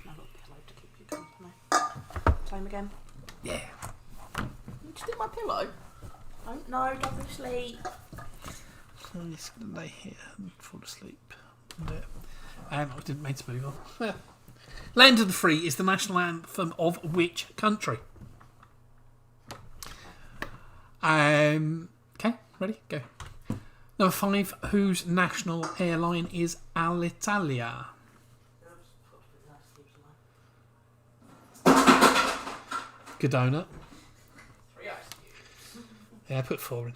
I've got a pillow to keep you company. Time again. Yeah. Did you take my pillow? Don't go to sleep. So I'm just going to lay here and fall asleep. I didn't mean to move on. Land of the Free is the national anthem of which country? Okay, ready? Go. Number 5, whose national airline is Alitalia? Good donut. 3 ice cubes. Yeah, I put 4 in.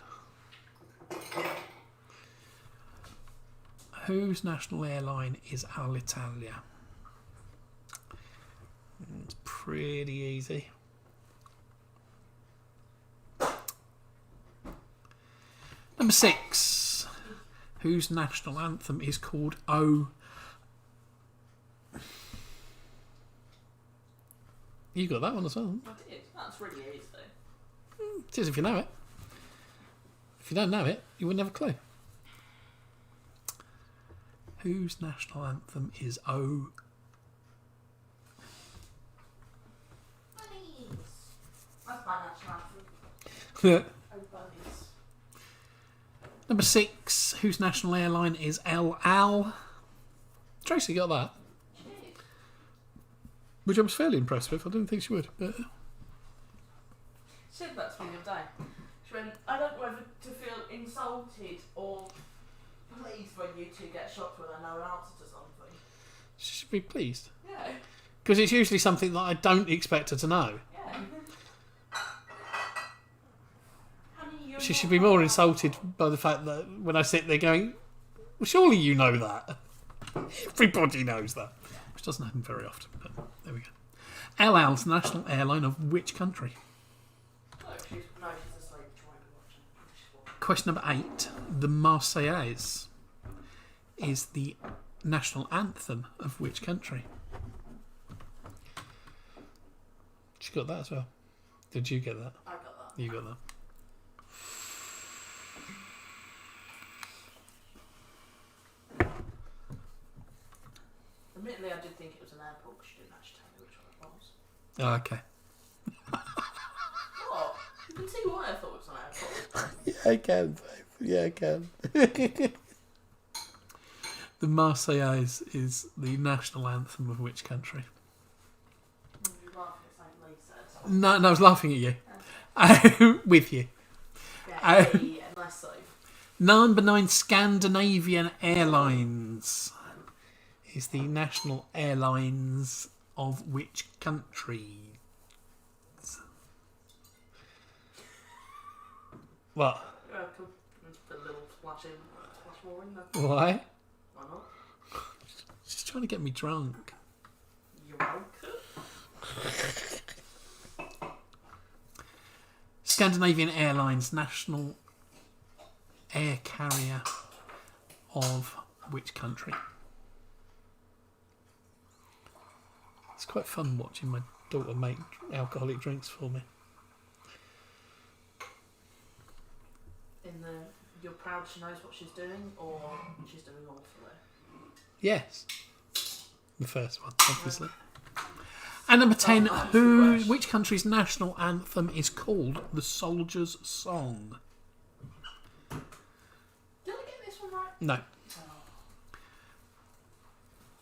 Whose national airline is Alitalia? It's pretty easy. Number 6. Whose national anthem is called Oh. You got that one as well. I did. That's really easy. It is if you know it. If you don't know it, you wouldn't have a clue. Whose national anthem is Oh. Bunnies. That's my national anthem. Oh, bunnies. Number 6. Whose national airline is El Al? Tracy got that. Which I was fairly impressed with. I didn't think she would, but She said that to me the other day. She went, I don't know whether to feel insulted or pleased when you two get shocked when I know an answer to something. she should be pleased. Yeah. Because it's usually something that I don't expect her to know. Yeah. Honey, She should be more insulted by the fact that when I sit there going, well, surely you know that. Everybody knows that. Which doesn't happen very often, but there we go. El Al's the national airline of which country? No, she's asleep. She won't be watching. Question number 8. The Marseillaise is the national anthem of which country? She got that as well. Did you get that? I got that. You got that. Admittedly, I did think it was an airport, but she didn't actually tell me which one it was. Oh, okay. What? You can see why I thought it was an airport. Yeah, I can, babe. Yeah, I can. The Marseillaise is the national anthem of which country? You're laughing at something Lee said. No, I was laughing at you. With you. Yeah, nice so. Number 9, Scandinavian Airlines is the national airlines of which country? What? You're welcome. Let's put a little splash more in there. Why? Why not? She's trying to get me drunk. You're welcome. Scandinavian Airlines, national air carrier of which country? It's quite fun watching my daughter make alcoholic drinks for me. You're proud she knows what she's doing, or she's doing awfully? Yes. The first one, obviously. And number 10, which country's national anthem is called The Soldier's Song? Did I get this one right? No. Oh.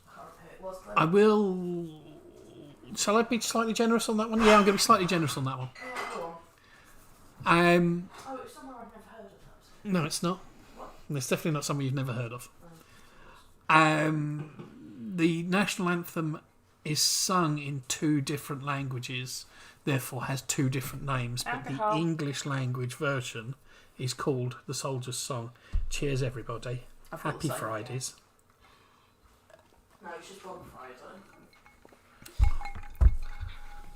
I can't remember who it was. I will Shall I be slightly generous on that one? Yeah, I'm going to be slightly generous on that one. Oh, it's somewhere I've never heard of that. No, it's not. What? It's definitely not something you've never heard of. The national anthem is sung in 2 different languages, therefore has 2 different names, but the English language version is called The Soldier's Song. Cheers, everybody. Happy Fridays. No, it's just one Friday.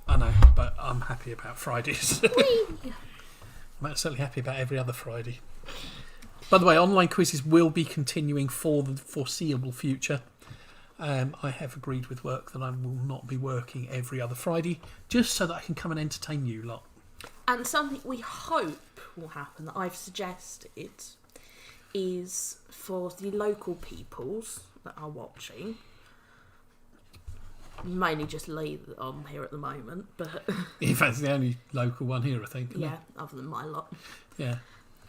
I know, but I'm happy about Fridays. I'm certainly happy about every other Friday. By the way, online quizzes will be continuing for the foreseeable future. I have agreed with work that I will not be working every other Friday, just so that I can come and entertain you lot. And something we hope will happen that I've suggested is for the local peoples that are watching, mainly just Lee on here at the moment, but In fact, it's the only local one here, I think. Isn't yeah, other than my lot, it?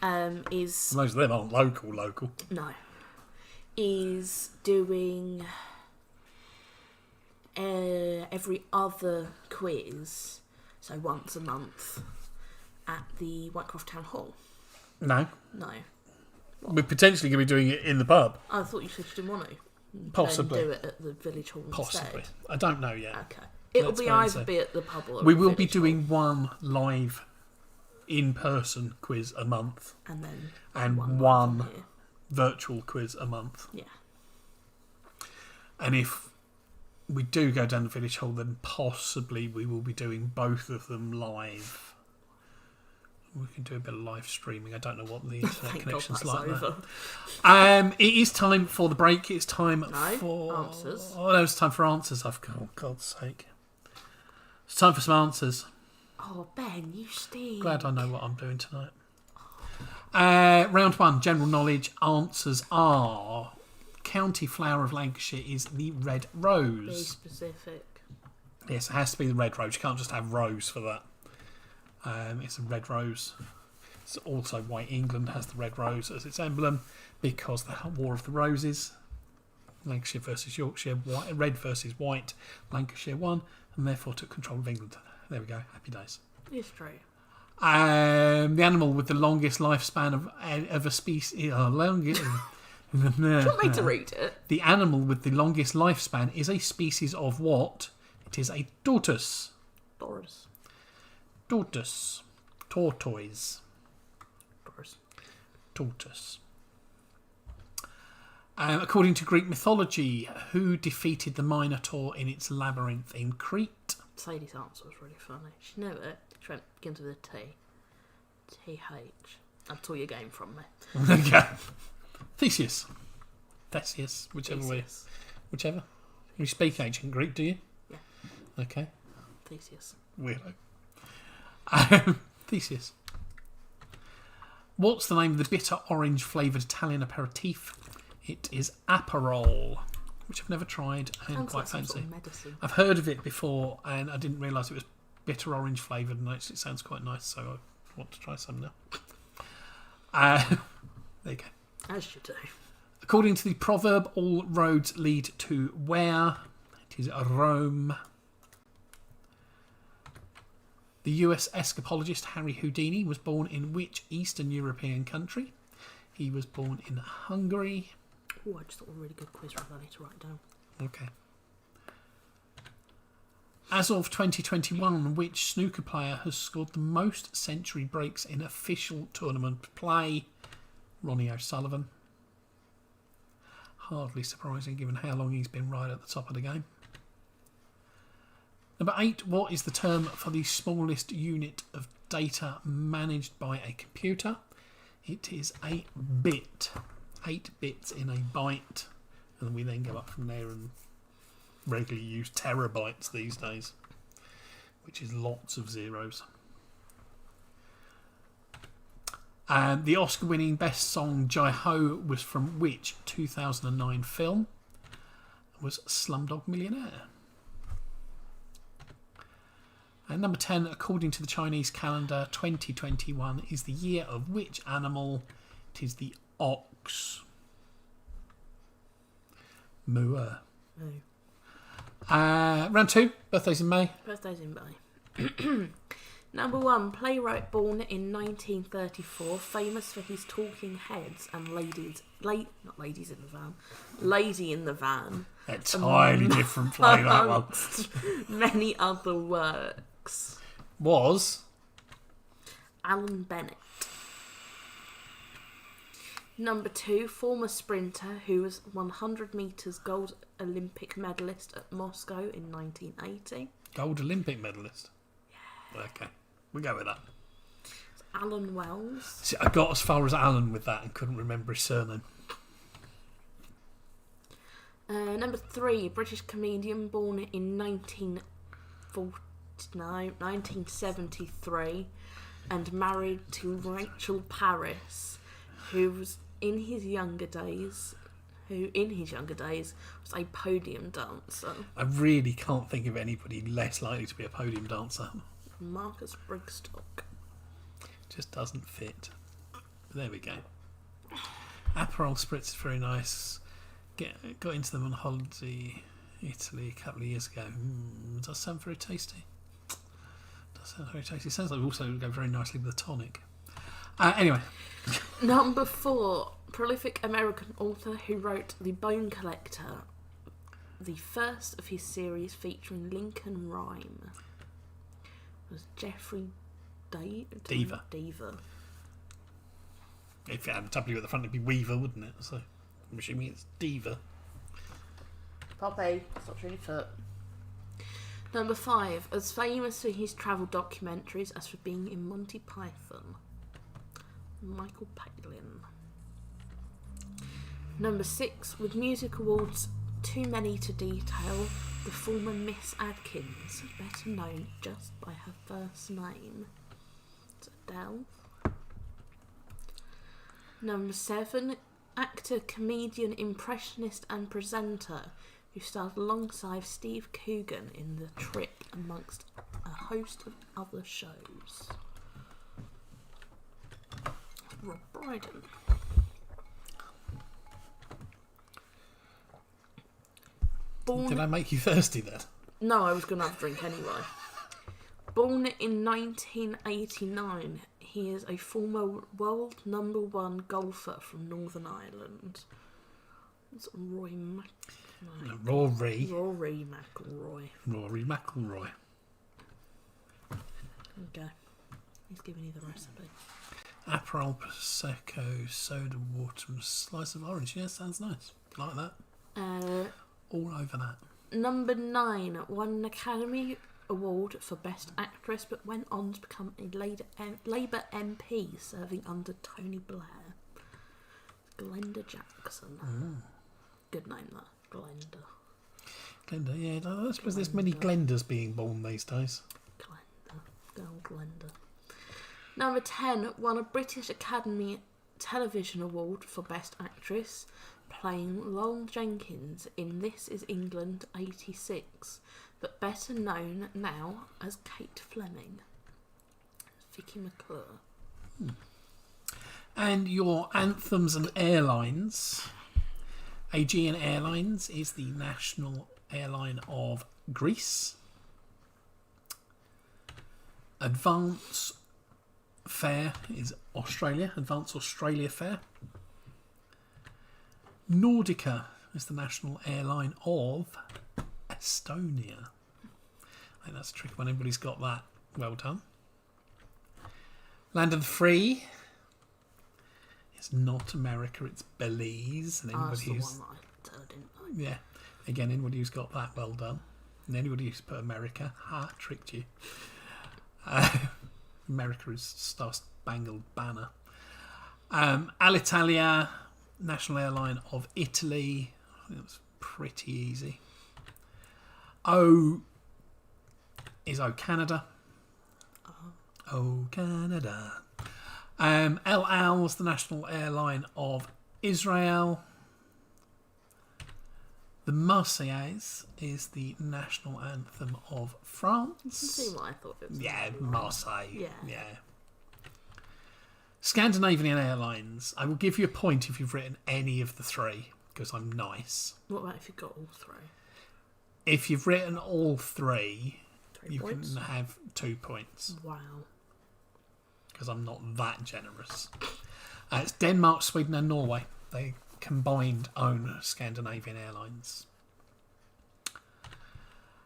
Yeah. is Most of them aren't local. no, is doing every other quiz, so once a month at the Whitecroft Town Hall. No. No, We're potentially going to be doing it in the pub. I thought you said you didn't want to. Possibly. Then do it at the village hall Possibly. instead. I don't know yet. Okay. It'll Let's be wait and either see. be at the pub or We at the will be village doing one live in-person quiz a month hall, and then and one one here. virtual quiz a month. Yeah. And if we do go down the village hall, then possibly we will be doing both of them live. We can do a bit of live streaming. I don't know what the internet Thank God connection's that's like over. there. It is time for the break. It's time No, for answers. Oh no, it's time for answers. Oh, God's sake! It's time for some answers. Oh, Ben, you stink. Glad I know what I'm doing tonight. Round 1, general knowledge. Answers are: county flower of Lancashire is the red Be rose. specific. Yes, it has to be the red rose. You can't just have rose for that. It's a red rose. It's also why England has the red rose as its emblem, because the War of the Roses, Lancashire versus Yorkshire, red versus white, Lancashire won, and therefore took control of England. There we go. Happy days. It's true. The animal with the longest lifespan of a species. Longest. Do you want me to read it? The animal with the longest lifespan is a species of what? It is a tortoise. Doris. Tortoise. Tortoise. Doris. Tortoise. According to Greek mythology, who defeated the Minotaur in its labyrinth in Crete? Sadie's answer was really funny. She knew it. She went, begins with a T. T-H. I tore your game from me. Okay. Theseus. Theseus, whichever way. Theseus. Whichever. You speak ancient Greek, do you? Yeah. Okay. Theseus. Weirdo. Theseus. What's the name of the bitter orange flavoured Italian aperitif? It is Aperol, which I've never tried and Sounds quite like some fancy. sort of medicine. I've heard of it before and I didn't realise it was bitter orange flavoured, and actually it sounds quite nice, so I want to try some now. There you go. As you do. According to the proverb, all roads lead to where? It is Rome. The US escapologist Harry Houdini was born in which Eastern European country? He was born in Hungary. Oh, I just thought of a really good quiz I need to write down. Okay. As of 2021, which snooker player has scored the most century breaks in official tournament play? Ronnie O'Sullivan. Hardly surprising given how long he's been right at the top of the game. Number 8, what is the term for the smallest unit of data managed by a computer? It is a bit. 8 bits in a byte. And we then go up from there and regularly use terabytes these days, which is lots of zeros. The Oscar-winning best song Jai Ho was from which 2009 film? It was Slumdog Millionaire. And number 10, according to the Chinese calendar, 2021 is the year of which animal? It is the ox. Moo. Round 2, birthdays in May. Birthdays in May. Number 1, playwright born in 1934, famous for his talking heads and Lady in the Van. Entirely different play, that one. Many other works. Was Alan Bennett. Number 2, former sprinter who was 100 metres gold Olympic medalist at Moscow in 1980. gold Olympic medalist. Yeah. Okay, we go with that. It's Alan Wells. See, I got as far as Alan with that and couldn't remember his surname. Number 3, British comedian born in 1973 and married to Rachel Parris, who in his younger days was a podium dancer. I really can't think of anybody less likely to be a podium dancer. Marcus Brigstock. Just doesn't fit. There we go. Aperol Spritz is very nice. Got into them on holiday Italy a couple of years ago. Does sound very tasty. Sounds like we also go very nicely with a tonic. Anyway. Number 4, prolific American author who wrote The Bone Collector, the first of his series featuring Lincoln Rhyme, was Jeffrey Deaver. If it had a W at the front, it'd be Weaver, wouldn't it? So I'm assuming it's Deaver. Poppy, stop showing your foot. Number 5, as famous for his travel documentaries as for being in Monty Python, Michael Palin. Number 6, with music awards too many to detail, the former Miss Adkins, better known just by her first name. It's Adele. Number 7, actor, comedian, impressionist and presenter who starred alongside Steve Coogan in The Trip amongst a host of other shows. Rob Brydon. Did I make you thirsty there? No, I was going to have a drink anyway. Born in 1989, he is a former world number 1 golfer from Northern Ireland. It's Rory McIlroy. Rory McIlroy. Okay. He's giving you the recipe. Aperol, Prosecco, soda water and a slice of orange. Yeah, sounds nice. Like that. All over that. Number 9, won an Academy Award for Best Actress, but went on to become a Labour MP, serving under Tony Blair. Glenda Jackson. Good name, that. Glenda, yeah. I suppose there's many Glendas being born these days. Good old Glenda. Number 10, won a British Academy Television Award for Best Actress, playing Laurel Jenkins in This Is England 86, but better known now as Kate Fleming. Vicky McClure. And your Anthems and Airlines. Aegean Airlines is the national airline of Greece. Advance Fare is Australia. Advance Australia Fare. Nordica is the national airline of Estonia. I think that's a tricky one. Anybody's got that? Well done. Land of the Free. It's not America, it's Belize. And That's the one that I said I didn't know. Yeah. Again, anybody who's got that, well done. And anybody who's put America, tricked you. America is Star Spangled Banner. Alitalia, national airline of Italy. I think that was pretty easy. O is O Canada. O Canada. El Al is the national airline of Israel. The Marseillaise is the national anthem of France. See what I thought it was. Yeah, Marseille. Yeah. Scandinavian Airlines. I will give you a point if you've written any of the 3, because I'm nice. What about if you got all 3? If you've written all three, 3 you points. can have 2 points. Wow. Because I'm not that generous. It's Denmark, Sweden and Norway. They combined own Scandinavian Airlines.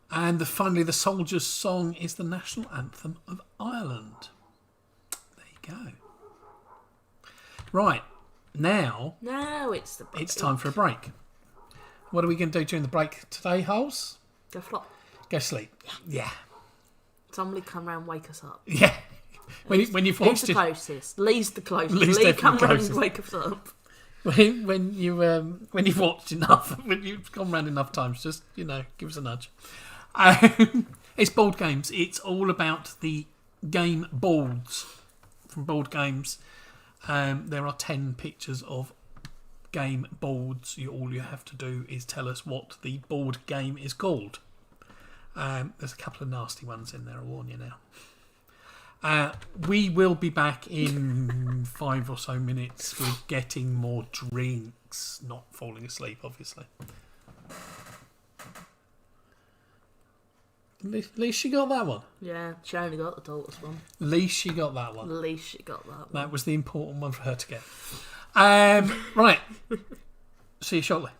And finally, the Soldier's Song is the national anthem of Ireland. There you go. Right, now it's the break. it's time for a break. What are we going to do during the break today, Holes? Go flop. Go sleep. Yeah. Somebody come round, wake us up. Yeah. When you've Who's watched the it, closest? Lee's the closest. Lee's Lee, definitely come round closest. and wake us up. when you've watched enough, when you've gone round enough times, just give us a nudge. It's board games. It's all about the game boards from board games. There are 10 pictures of game boards. All you have to do is tell us what the board game is called. There's a couple of nasty ones in there, I'll warn you now. We will be back in 5 or so minutes with getting more drinks, not falling asleep, obviously. At least she got that one. Yeah, she only got the daughter's one. At least she got that one. At least she got that one. That was the important one for her to get. Right. See you shortly.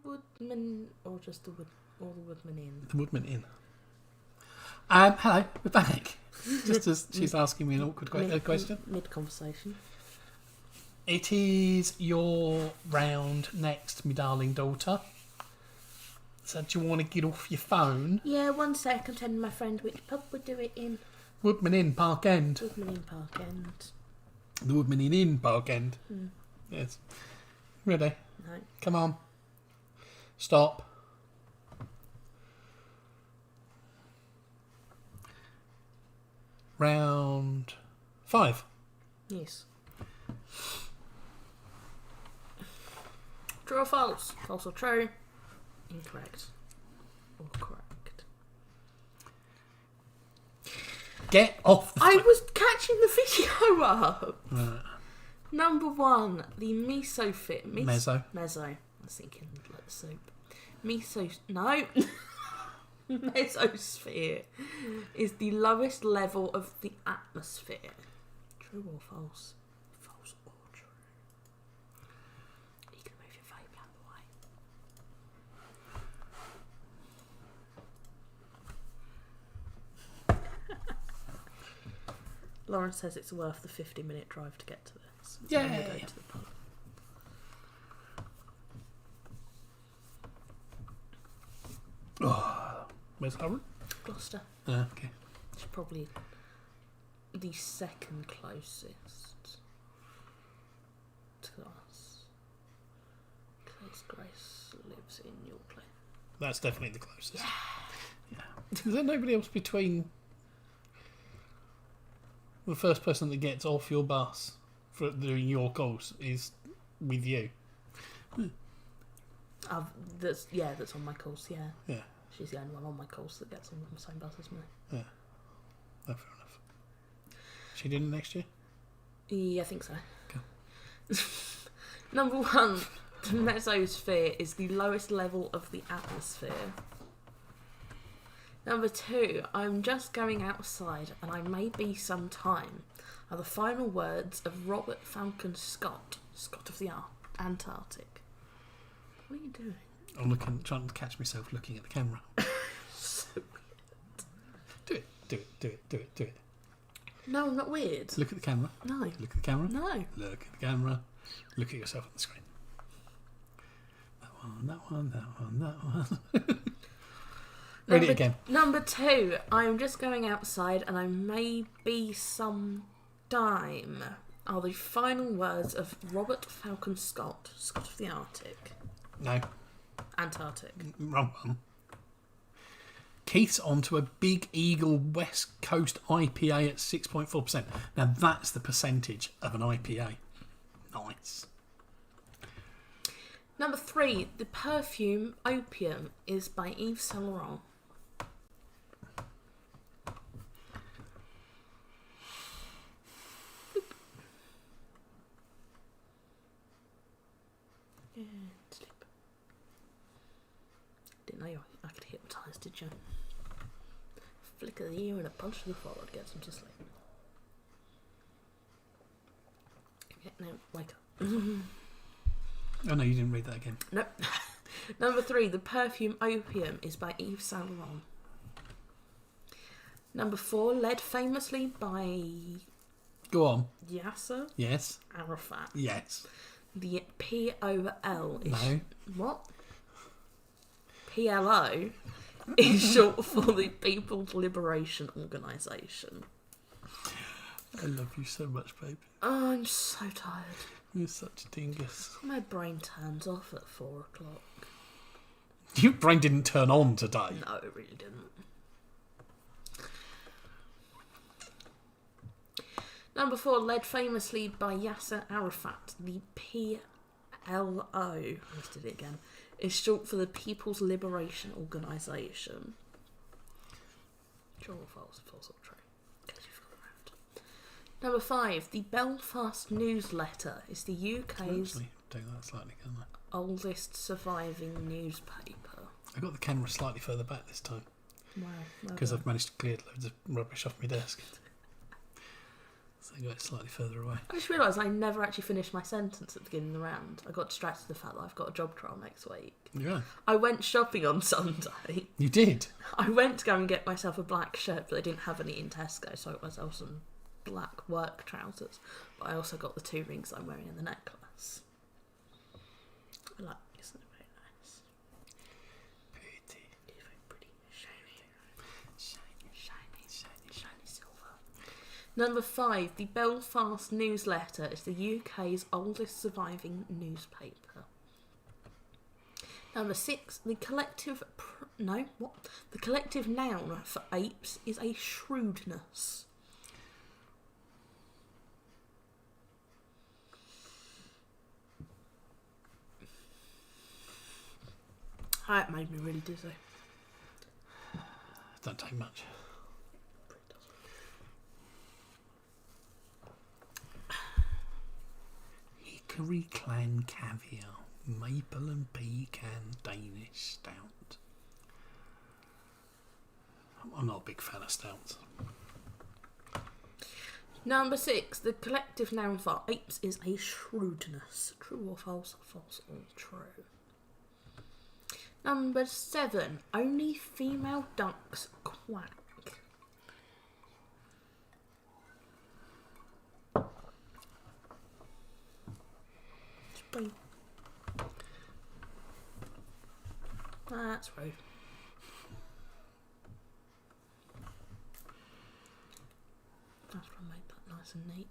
Woodman or just the Woodman Inn? The Woodman Inn. Hello, we're back. just as she's asking me an awkward question. Mid-conversation. It is your round next, my darling daughter. So do you want to get off your phone? Yeah, 1 sec. I'm telling my friend which pub we'd do it in. Woodman Inn, Park End. Woodman Inn, Park End. The Woodman Inn, Park End. Yes. Ready? No. Come on. Stop. Round 5. Yes. True or false? False or true? Incorrect. Or correct. Get off the I was catching the video up. Right. Number 1, the mesosphere. Mezzo. Mezzo. I was thinking like the soup. No. Mesosphere is the lowest level of the atmosphere. True or false? False or true? You can move your vape out of the way. Lauren says it's worth the 50-minute drive to get to this. Yeah. I'm gonna go to the pub. Oh, where's Howard? Gloucester. Okay. It's probably the second closest to us. Because Grace lives in Yorkley. That's definitely the closest. Yeah. Is there nobody else between the first person that gets off your bus for doing your course is with you? That's on my course, yeah. Yeah. She's the only one on my course that gets on the same bus as me. Yeah. Oh, fair enough. She doing it next year? Yeah, I think so. Okay. Number 1, the mesosphere is the lowest level of the atmosphere. Number 2, I'm just going outside and I may be some time, are the final words of Robert Falcon Scott, Scott of the Antarctic. What are you doing? I'm trying to catch myself looking at the camera. So weird. Do it. No, I'm not weird. Look at the camera. No. Look at the camera. No. Look at the camera. Look at yourself on the screen. That one. Read it again. Number 2, I'm just going outside and I may be some time, are the final words of Robert Falcon Scott, Scott of the Arctic. No. Antarctic. Wrong one. Keith's onto a Big Eagle West Coast IPA at 6.4%. Now that's the percentage of an IPA. Nice. Number 3, the perfume Opium is by Yves Saint Laurent. Yeah, sleep. Didn't know I could hypnotise, did you? Flick of the ear and a punch to the forehead gets them to sleep. Yeah, no, wake up. Oh no, you didn't read that again. Nope. Number 3, the perfume Opium is by Yves Saint Laurent. Number 4, led famously by Go on. Yasser Yes. Arafat. Yes. The POL is... No. What? PLO is short for the People's Liberation Organisation. I love you so much, baby. Oh, I'm so tired. You're such a dingus. My brain turns off at 4 o'clock. Your brain didn't turn on today. No, it really didn't. Number 4, led famously by Yasser Arafat, the PLO, I just did it again, is short for the People's Liberation Organisation. True or false? False or true? In case you've got around. Number 5, the Belfast Newsletter is the UK's Actually, take that slightly, can't I? oldest surviving newspaper. I got the camera slightly further back this time Wow. because I've managed to clear loads of rubbish off my desk. So they got it slightly further away. I just realised I never actually finished my sentence at the beginning of the round. I got distracted with the fact that I've got a job trial next week. Yeah. I went shopping on Sunday. You did? I went to go and get myself a black shirt, but they didn't have any in Tesco, so I got myself some black work trousers. But I also got the 2 rings I'm wearing and the necklace. I like it. Isn't it very nice? Pretty. It's very pretty. Shiny silver. Number 5. The Belfast Newsletter is the UK's oldest surviving newspaper. Number 6. The collective noun for apes is a shrewdness. That made me really dizzy. Don't take much. Hickory Clan Caviar, Maple and Pecan Danish Stout. I'm not a big fan of stouts. Number 6. The collective noun for apes is a shrewdness. True or false? False or true? Number 7. Only female ducks quack. Spring. That's rude. That's what made that nice and neat.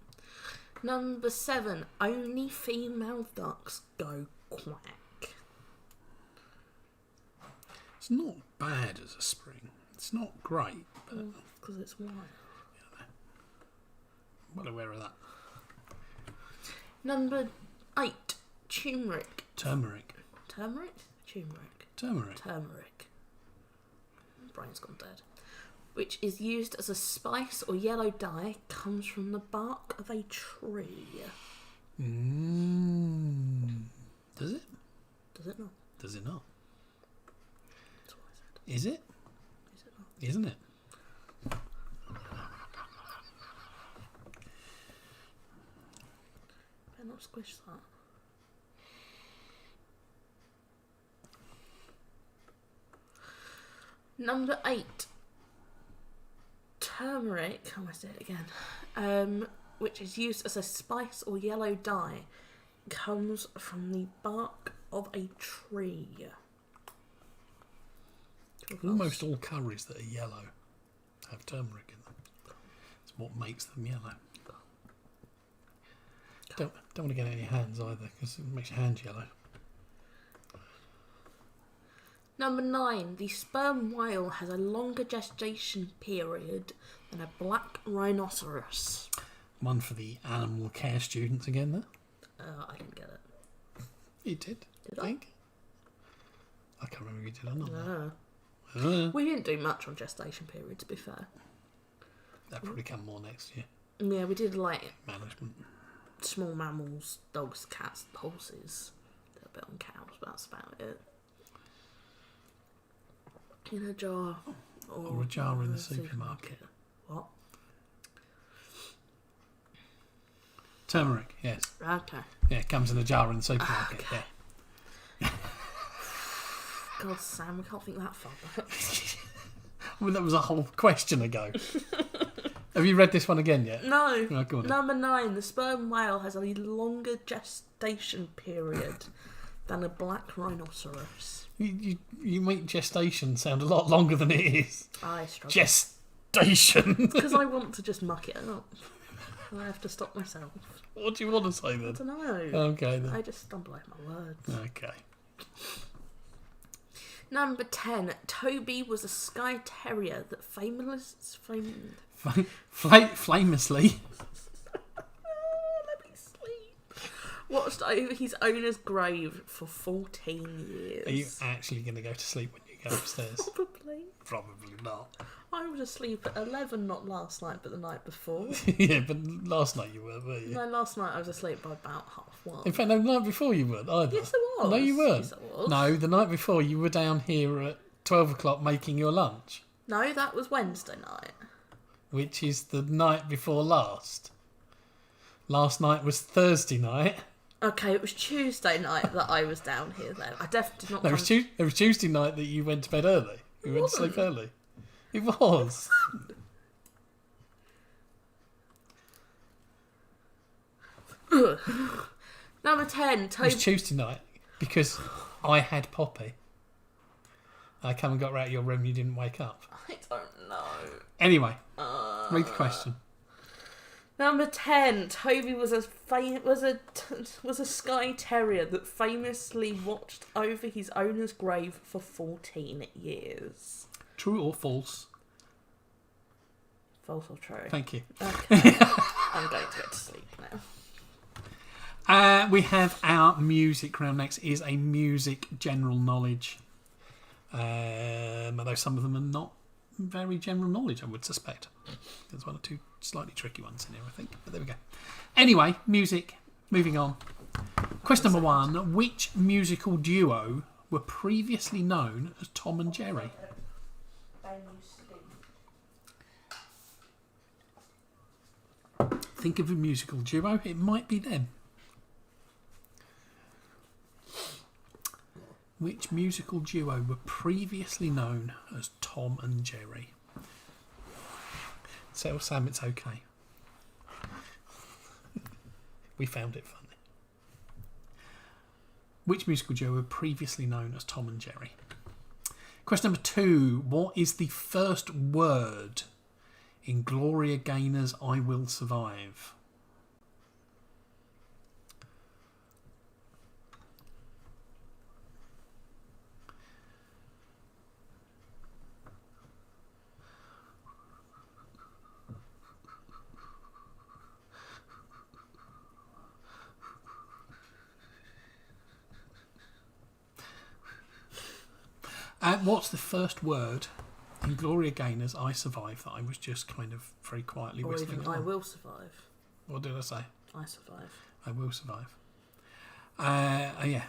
Number 7. Only female ducks go quack. It's not bad as a spring. It's not great, but Because it's wild. I'm well aware of that. Number 8. Turmeric. Turmeric. Turmeric? Turmeric. Turmeric. Turmeric. Brain's gone dead. Which is used as a spice or yellow dye, comes from the bark of a tree. Does it? Does it not? Does it not? That's what I said. Is it? Is it not? Isn't it? Better not squish that. Number 8. Turmeric, how am I say it again? Which is used as a spice or yellow dye, comes from the bark of a tree. Almost all curries that are yellow have turmeric in them. It's what makes them yellow. Don't want to get it in your hands either, because it makes your hands yellow. Number 9. The sperm whale has a longer gestation period than a black rhinoceros. One for the animal care students again there. I didn't get it. You did? Did I I? think. I can't remember if you did or not. No. We didn't do much on gestation period, to be fair. That'll probably come more next year. Yeah, we did like Management. small mammals, dogs, cats, horses. Did a bit on cows, but that's about it. In a jar. Or a jar in the supermarket. What? Turmeric, yes. Okay. Yeah, it comes in a jar in the supermarket, Okay. yeah. God, Sam, we can't think that far back. I mean, that was a whole question ago. Have you read this one again yet? No. Oh, go on then. Number 9. The sperm whale has a longer gestation period than a black rhinoceros. You make gestation sound a lot longer than it is. I struggle. Gestation. Because I want to just muck it up. I have to stop myself. What do you want to say I then? don't know. Okay then. I just stumble over my words. Okay. Number 10. Toby was a Skye Terrier that famously... Famously. Let me sleep. Watched over his owner's grave for 14 years. Are you actually going to go to sleep when you go upstairs? Probably. Probably not. I was asleep at 11, not last night, but the night before. Yeah, but last night you weren't you? No, last night I was asleep by about 1:30. In fact, no, the night before you weren't either. Yes, I was. No, you weren't. Yes, I was. No, the night before you were down here at 12 o'clock making your lunch, No, that was Wednesday night. which is the night before last. Last night was Thursday night. Okay, it was Tuesday night that I was down here then. I definitely did not... No, it was Tuesday night that you went to bed early. You went to sleep early. It was. Number 10, It was Tuesday night because I had Poppy. I come and got her out of your room, you didn't wake up. I don't know. Anyway, read the question. Number 10, Toby was a Skye Terrier that famously watched over his owner's grave for 14 years. True or false? False or true? Thank you. Okay. I'm going to get to sleep now. We have our music round next. Is a music general knowledge. Although some of them are not very general knowledge, I would suspect. There's one or two slightly tricky ones in here, I think. But there we go. Anyway, music. Moving on. Question number 1. Which musical duo were previously known as Tom and Jerry? Think of a musical duo. It might be them. Which musical duo were previously known as Tom and Jerry? Tell Sam it's okay. We found it funny. Which musical duo were previously known as Tom and Jerry? Question number 2. What is the first word in Gloria Gaynor's I Will Survive? What's the first word in Gloria Gaynor's I Survive that I was just kind of very quietly Or whistling even along? I Will Survive. What did I say? I Survive. I Will Survive. Yeah.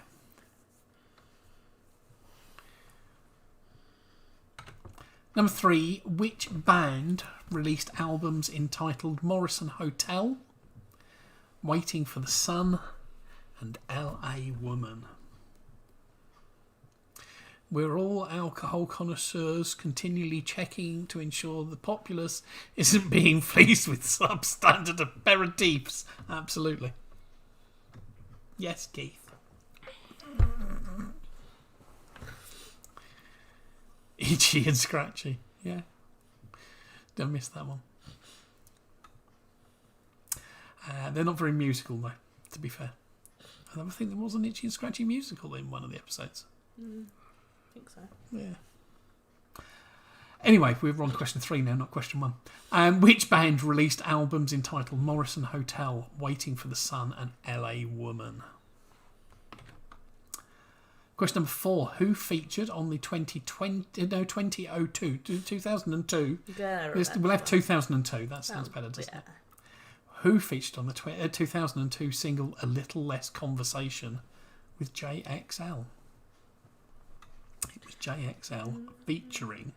Number 3. Which band released albums entitled Morrison Hotel, Waiting for the Sun, and L.A. Woman? We're all alcohol connoisseurs, continually checking to ensure the populace isn't being fleeced with substandard aperitifs. Absolutely. Yes, Keith. Itchy and scratchy. Yeah. Don't miss that one. They're not very musical, though, to be fair. I think there was an Itchy and Scratchy musical in one of the episodes. I think so. Yeah. Anyway, we're on question 3 now, not question 1. Which band released albums entitled Morrison Hotel, Waiting for the Sun, and L.A. Woman? Question number 4. Who featured on the 2002? Yeah, We'll have 2002. That sounds better, doesn't it? Who featured on the 2002 single A Little Less Conversation with JXL? It was JXL featuring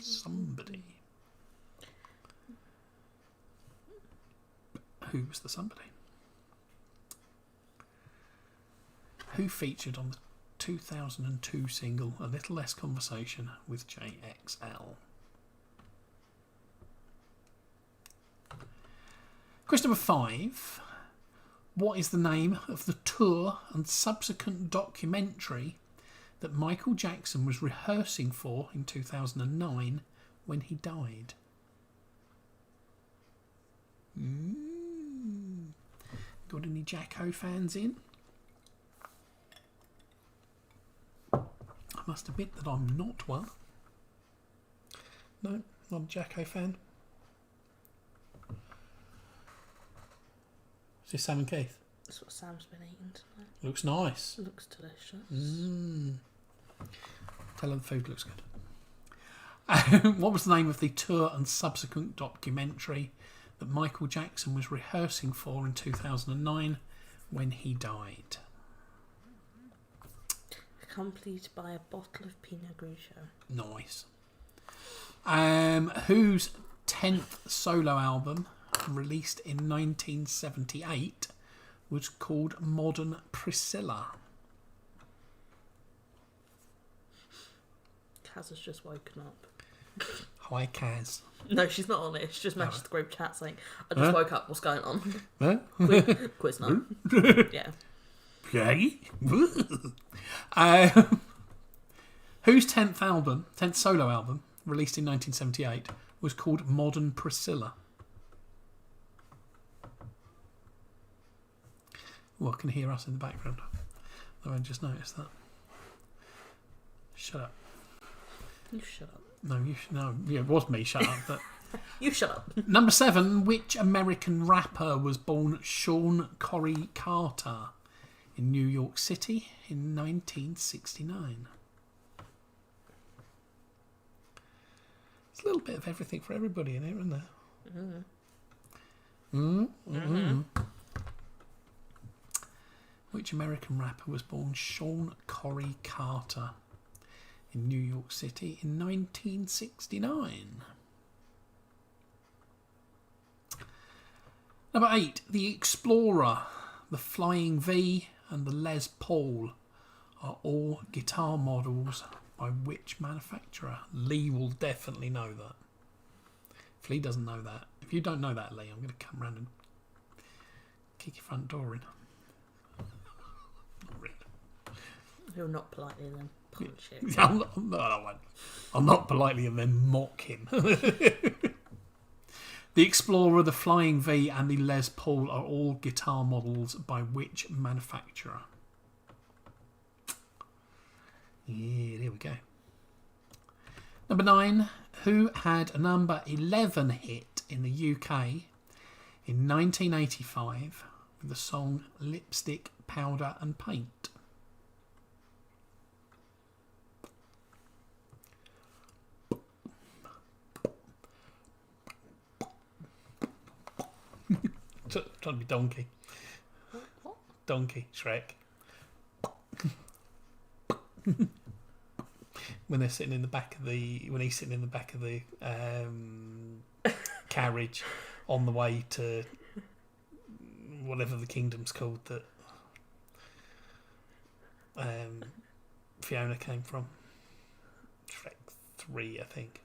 somebody. Who was the somebody? Who featured on the 2002 single A Little Less Conversation with JXL? Question number 5. What is the name of the tour and subsequent documentary that Michael Jackson was rehearsing for in 2009 when he died? Got any Jacko fans in? I must admit that I'm not one. No, not a Jacko fan. Is this Sam and Keith? That's what Sam's been eating tonight. Looks nice. Looks delicious. Tell her the food looks good. What was the name of the tour and subsequent documentary that Michael Jackson was rehearsing for in 2009 when he died? Accompanied by a bottle of Pinot Grigio. Nice. Whose 10th solo album released in 1978, was called Modern Priscilla? Kaz has just woken up. Hi, Kaz. No, she's not on it. She just messaged the group chat saying, I just Huh? woke up. What's going on? Huh? Quiz night. Yeah. Okay. Whose 10th solo album, released in 1978, was called Modern Priscilla? Well, I can hear us in the background. Though I just noticed that. Shut up. You shut up. No, you no. Yeah, it was me. Shut up. But You shut up. number 7. Which American rapper was born Sean Corey Carter in New York City in 1969? There's a little bit of everything for everybody in here, isn't there? Which American rapper was born Sean Corey Carter in New York City in 1969? Number 8. The Explorer, the Flying V and the Les Paul are all guitar models by which manufacturer? Lee will definitely know that. If Lee doesn't know that, if you don't know that, Lee, I'm going to come round and kick your front door in. Not really. You're not politely then. Punch it. I'll not politely and then mock him. The Explorer, the Flying V and the Les Paul are all guitar models by which manufacturer? Yeah, there we go. Number 9. Who had a number 11 hit in the UK in 1985 with the song Lipstick, Powder and Paint? Trying to be Donkey. What? Donkey, Shrek. When they're sitting in the back of the, when he's sitting in the back of the carriage on the way to whatever the kingdom's called that Fiona came from. Shrek 3, I think.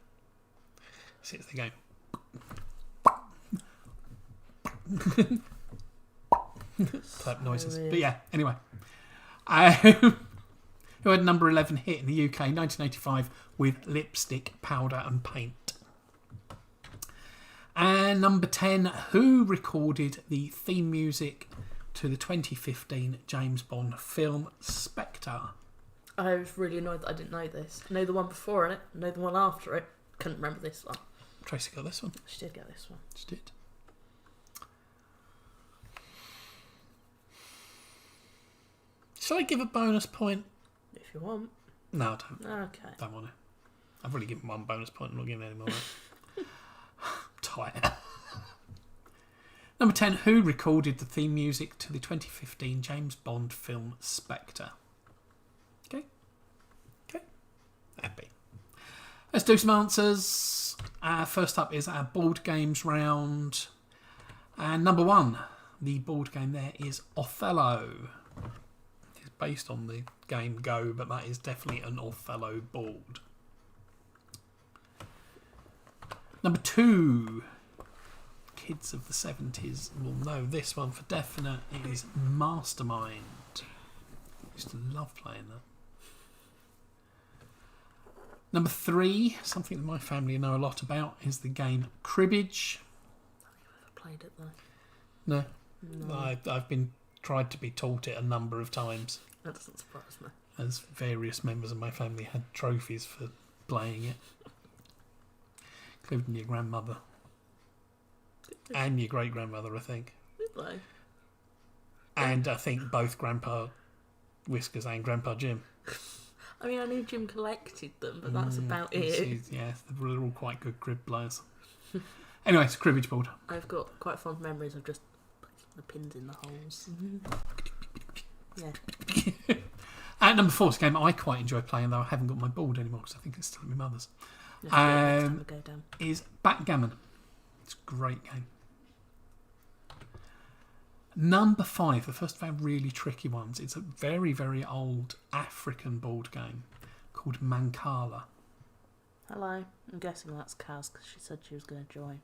Sits there going type noises. But yeah, anyway. Who had number 11 hit in the UK in 1985 with Lipstick, Powder and Paint? And number 10, who recorded the theme music to the 2015 James Bond film Spectre? I was really annoyed that I didn't know this. I know the one before it, I know the one after it. Couldn't remember this one. Tracy got this one. She did get this one. She did. Shall I give a bonus point? If you want. No, I don't. Okay. Don't want to. I've already given one bonus point. I'm not giving any more. Tight. Number 10. Who recorded the theme music to the 2015 James Bond film Spectre? Okay. Happy. Let's do some answers. First up is our board games round. And number 1, the board game there is Othello. It's based on the game Go, but that is definitely an Othello board. Number 2, kids of the 70s will know this one for definite. It is Mastermind. I used to love playing that. Number 3, something that my family know a lot about, is the game Cribbage. Have you ever played it though? No. No. I've been tried to be taught it a number of times, That doesn't surprise me. as various members of my family had trophies for playing it, including your grandmother and your great grandmother, I think, Did they? and I think both Grandpa Whiskers and Grandpa Jim. I mean, I knew Jim collected them, but that's about it. Yeah, they're all quite good crib players. Anyway, it's a cribbage board. I've got quite fond memories of just putting the pins in the holes. Yeah. At number 4, it's a game I quite enjoy playing, though I haven't got my board anymore because I think it's still at my mother's. Next time we go down. Is Backgammon. It's a great game. Number 5, the first of our really tricky ones. It's a very, very old African board game called Mancala. Hello. I'm guessing that's Kaz because she said she was going to join.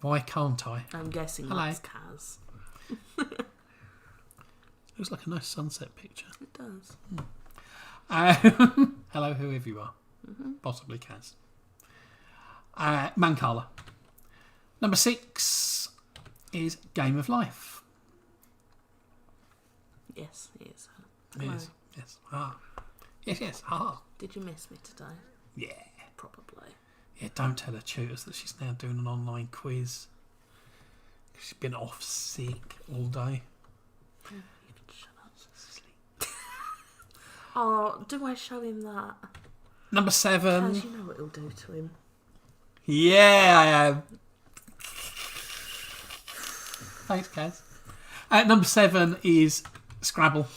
Why can't I? I'm guessing Hello. that's Kaz. Looks like a nice sunset picture. It does. Hello, whoever you are. Possibly Kaz. Mancala. Number 6 is Game of Life. Yes, it is. It is. Yes. Ah. Yes, yes. Ah. Did you miss me today? Yeah. Probably. Yeah, don't tell her tutors that she's now doing an online quiz. She's been off sick all day. Yeah, you can shut up. Sleep. Oh, do I show him that? Number 7. Kaz, you know what it'll do to him. Yeah, I am. Thanks, Kaz. Number 7 is Scrabble.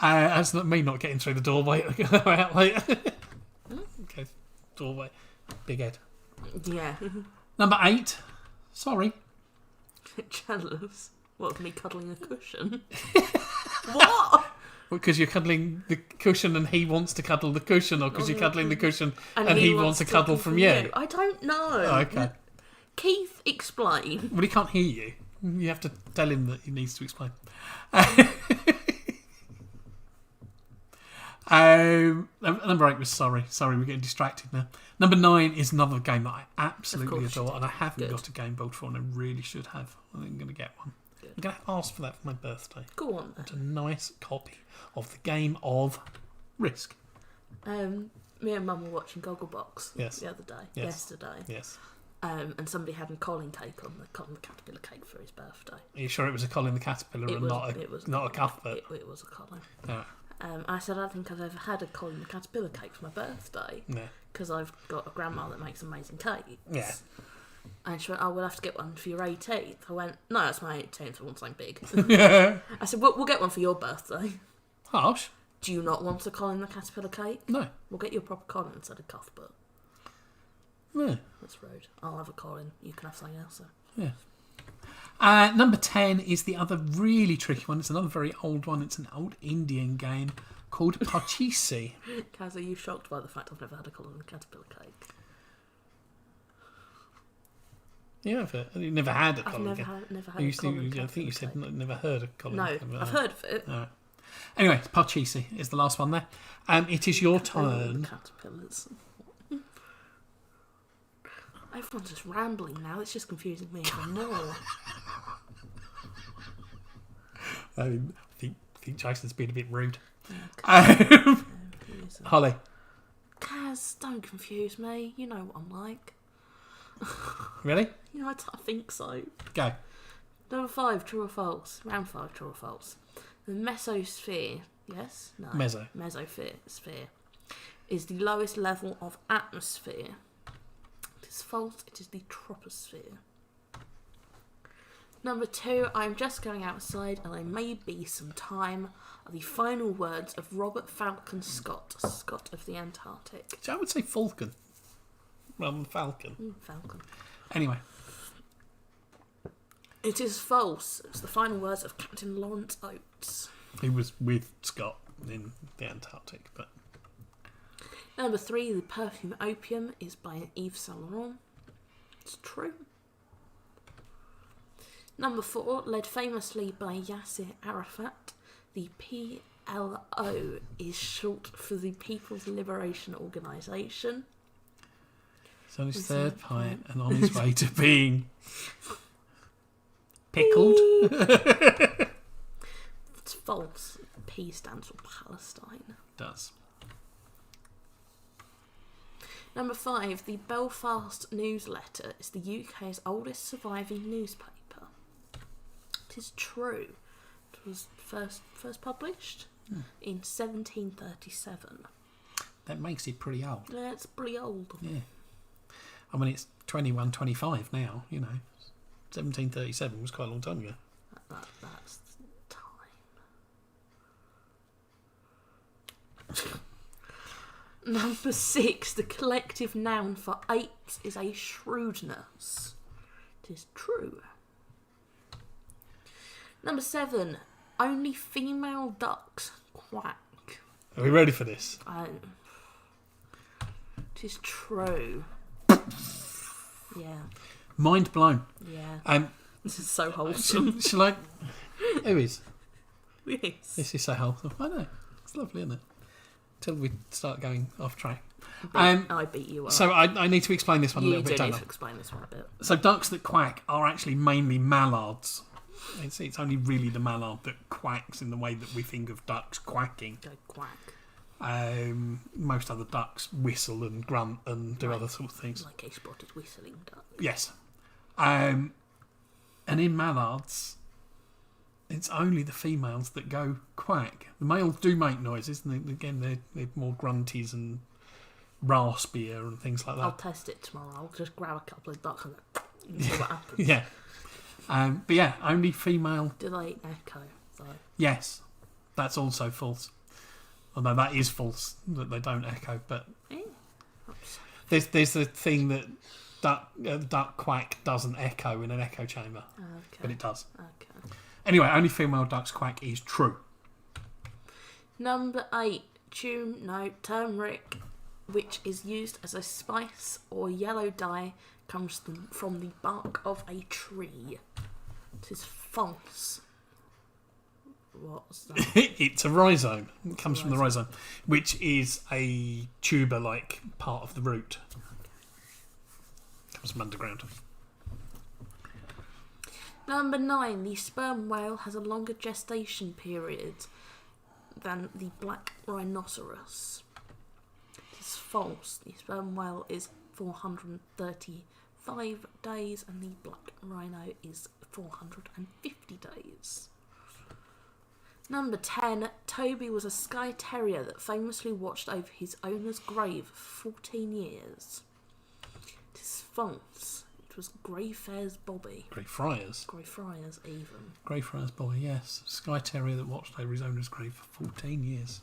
That's not me not getting through the doorway. Okay, doorway. Big head. Yeah. Number 8. Sorry. Jealous. What, of me cuddling a cushion? What? Because you're cuddling the cushion and he wants to cuddle the cushion, or because you're cuddling the cushion and he wants to cuddle from you? I don't know. Oh, okay. Keith, explain. Well, he can't hear you. You have to tell him that he needs to explain. Number 8 was Sorry. Sorry, we're getting distracted now. Number 9 is another game that I absolutely adore, and I haven't got a game board for, and I really should have. I think I'm going to get one. Good. I'm going to ask for that for my birthday. Go on then. It's a nice copy of the game of Risk. Me and Mum were watching Gogglebox the other day, yesterday. Yes. And somebody had a Colin cake on the Caterpillar cake for his birthday. Are you sure it was a Colin the Caterpillar not a Cuthbert? It was a Colin. Oh. I said, I don't think I've ever had a Colin the Caterpillar cake for my birthday. Because I've got a grandma that makes amazing cakes. Yeah. And she went, oh, we'll have to get one for your 18th. I went, no, that's my 18th. I want something big. Yeah. I said, we'll get one for your birthday. Harsh. Do you not want a Colin the Caterpillar cake? No. We'll get you a proper Colin instead of Cuthbert. No. That's rude. I'll have a Colin. You can have something else. Yeah. Number 10 is the other really tricky one. It's another very old one. It's an old Indian game called Pachisi. Kaz, are you shocked by the fact I've never had a Colin the Caterpillar cake? Yeah, you've never had a Colin. Never had a Colin. I think you said never heard of Colin. No, I've heard of it. Right. Anyway, Pachisi is the last one there. It is your turn. Caterpillars. Everyone's just rambling now. It's just confusing me even more. I think Jason's been a bit rude. Okay. Holly. Kaz, don't confuse me. You know what I'm like. Really? You know, I think so. Go. Number 5, true or false? Round 5, true or false? The mesosphere, yes? No. Mesosphere is the lowest level of atmosphere. It is false, it is the troposphere. Number 2, I'm just going outside and I may be some time, are the final words of Robert Falcon Scott, Scott of the Antarctic. So I would say Falcon rather than Falcon. Falcon. Anyway. It is false. It's the final words of Captain Lawrence Oates. He was with Scott in the Antarctic, but... Number 3, the perfume Opium is by Yves Saint Laurent. It's true. Number 4, led famously by Yasser Arafat, the PLO is short for the People's Liberation Organisation. He's on his third pint and on his way to being pickled. It's false. P stands for Palestine. It does. Number 5, the Belfast Newsletter is the UK's oldest surviving newspaper. It is true. It was first published in 1737. That makes it pretty old. Yeah, it's pretty old. Yeah. I mean, it's 2125 now, you know. 1737 was quite a long time ago. That's time. Number 6, the collective noun for apes is a shrewdness. It is true. Number 7, only female ducks quack. Are we ready for this? It is true. Yeah. Mind blown. Yeah. This is so wholesome. Shall I? Who is? Yes. This is so wholesome. I know. It's lovely, isn't it? Till we start going off track. I beat you up. So I need to explain this one a little bit. You do Don't need I? to explain this one a bit. So ducks that quack are actually mainly mallards. It's only really the mallard that quacks in the way that we think of ducks quacking. Go quack. Most other ducks whistle and grunt and do other sort of things. Like a spotted whistling duck. Yes. And in mallards, it's only the females that go quack. The males do make noises, and again, they're more grunties and raspier and things like that. I'll test it tomorrow. I'll just grab a couple of ducks and see what happens. Yeah. But yeah, only female. Do they echo, though? Yes. That's also false. Although that is false, that they don't echo. But there's the thing that duck quack doesn't echo in an echo chamber. Okay. But it does. Okay. Anyway, only female ducks quack is true. Number 8, turmeric, which is used as a spice or yellow dye, comes from the bark of a tree. It is false. What's that? It's a rhizome. It comes from the rhizome, which is a tuber-like part of the root. Comes from underground. Number 9, the sperm whale has a longer gestation period than the black rhinoceros. It is false. The sperm whale is 435 days and the black rhino is 450 days. Number 10, Toby was a Skye Terrier that famously watched over his owner's grave for 14 years. It is false. It was Greyfriars Bobby. Greyfriars? Greyfriars, even. Greyfriars Bobby, yes. Skye Terrier that watched over his owner's grave for 14 years.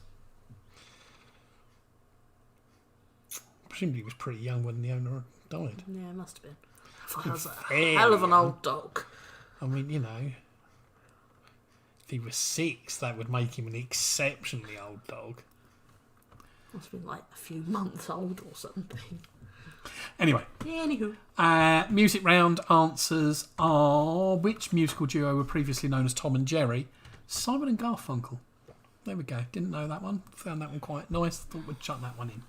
Presumably he was pretty young when the owner died. Yeah, it must have been. That was a hell of an old dog. I mean, you know, if he was 6, that would make him an exceptionally old dog. Must have been like a few months old or something. Anyway. Anywho. Music round answers are: which musical duo were previously known as Tom and Jerry? Simon and Garfunkel. There we go. Didn't know that one. Found that one quite nice. Thought we'd chuck that one in.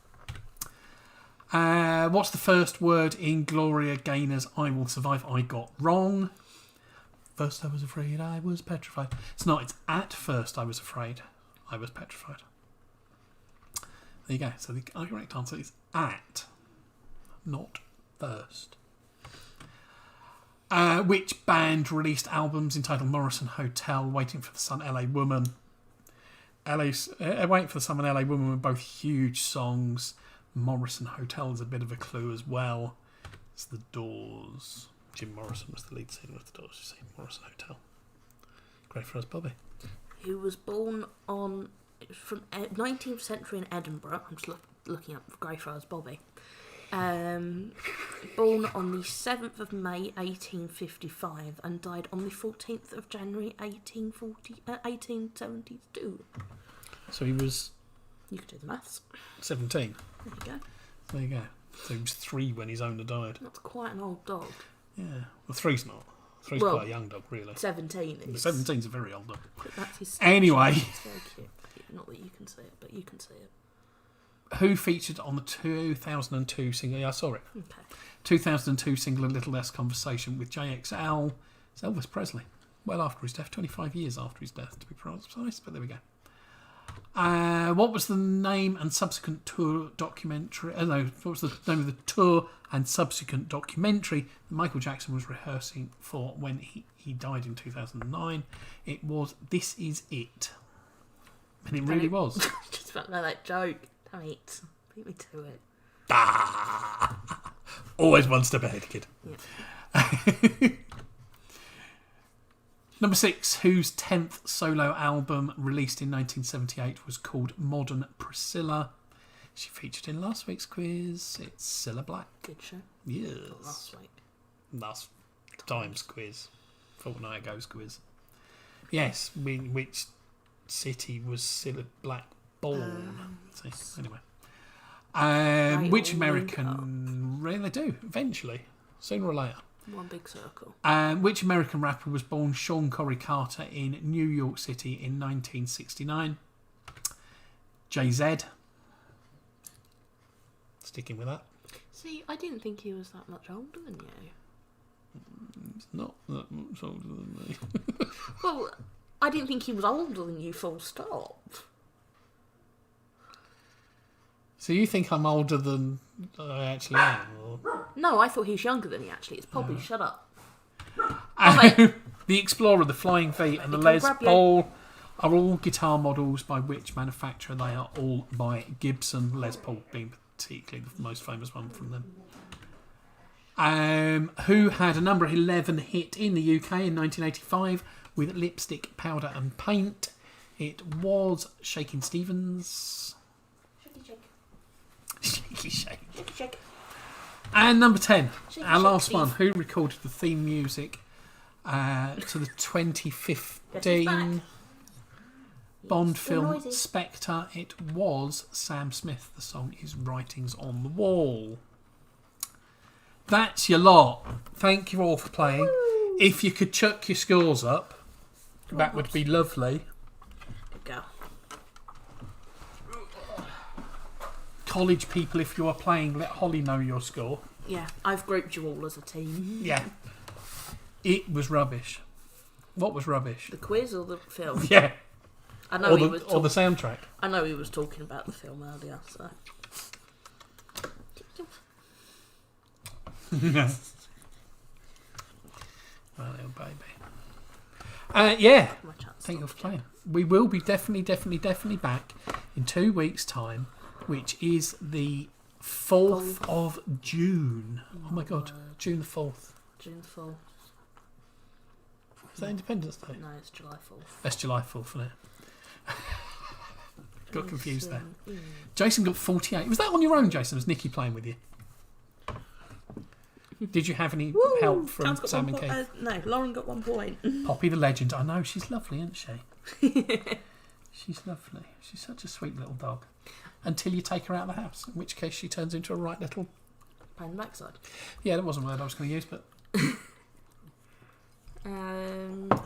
What's the first word in Gloria Gaynor's I Will Survive? I got wrong. First I was afraid, I was petrified. It's not. It's at first I was afraid, I was petrified. There you go. So the correct answer is at, not first. Which band released albums entitled Morrison Hotel, Waiting for the Sun, LA Woman? Waiting for the Sun and LA Woman were both huge songs. Morrison Hotel is a bit of a clue as well. It's the Doors. Jim Morrison was the lead singer of the Doors. You see, Morrison Hotel. Greyfriars Bobby. Who was born from 19th century in Edinburgh. I'm just looking up Greyfriars Bobby. Born on the 7th of May 1855 and died on the 14th of January 1872. So he was... You could do the maths. 17. There you go. There you go. So he was 3 when his owner died. That's quite an old dog. Yeah. Well, 3's not. 3's quite a young dog, really. 17 is. 17's a very old dog. But that's his anyway. It's very cute. Not that you can see it, but you can see it. Who featured on the 2002 single... Yeah, I saw it. Okay. 2002 single A Little Less Conversation with JXL. It's Elvis Presley. Well after his death. 25 years after his death, to be precise. But there we go. What was the name and subsequent tour documentary? What was the name of the tour and subsequent documentary that Michael Jackson was rehearsing for when he died in 2009? It was This Is It. And it really was. Just about that joke. Damn it. Beat me to it. Always one step ahead, kid. Yeah. Number 6, whose 10th solo album released in 1978 was called Modern Priscilla. She featured in last week's quiz. It's Cilla Black. Good show. Yes. Last week. Last time's quiz. Fortnight ago's quiz. Yes. Which city was Cilla Black born? Anyway. Which American... Really, they do, eventually. Sooner or later. One big circle. Which American rapper was born Sean Corey Carter in New York City in 1969? Jay-Z. Sticking with that. See, I didn't think he was that much older than you. He's not that much older than me. Well, I didn't think he was older than you, full stop. So you think I'm older than I actually am? Or? No, I thought he was younger than he actually is. Poppy, shut up. The Explorer, the Flying V, and the Les Paul are all guitar models by which manufacturer? They are all by Gibson, Les Paul being particularly the most famous one from them. Who had a number 11 hit in the UK in 1985 with Lipstick, Powder and Paint? It was Shakin' Stevens. Shaky shake. Shaky shake. And number 10, Shaky our shake, last Steve. one. Who recorded the theme music to the 2015 Bond film noisy. Spectre? It was Sam Smith. The song is Writings on the Wall. That's your lot. Thank you all for playing. Woo. If you could chuck your scores up, that would be lovely. Good girl. College people, if you are playing, let Holly know your score. Yeah, I've grouped you all as a team. Yeah. It was rubbish. What was rubbish? The quiz or the film? Yeah. I know Or the soundtrack. I know he was talking about the film earlier, so. My little baby. Yeah. My chance. Thank you for playing. We will be definitely back in 2 weeks' time, which is the 4th of June. Oh my God, June the 4th. June 4th. Is that Independence Day? No, it's July 4th. That's July 4th, isn't it? Got confused there. Jason got 48. Was that on your own, Jason? Was Nikki playing with you? Did you have any help from Sam's got Sam 1 and point. Keith? No, Lauren got 1 point. Poppy the legend. I know, she's lovely, isn't she? She's lovely. She's such a sweet little dog. Until you take her out of the house, in which case she turns into a right little... Pain in the backside. Yeah, that wasn't a word I was going to use, but...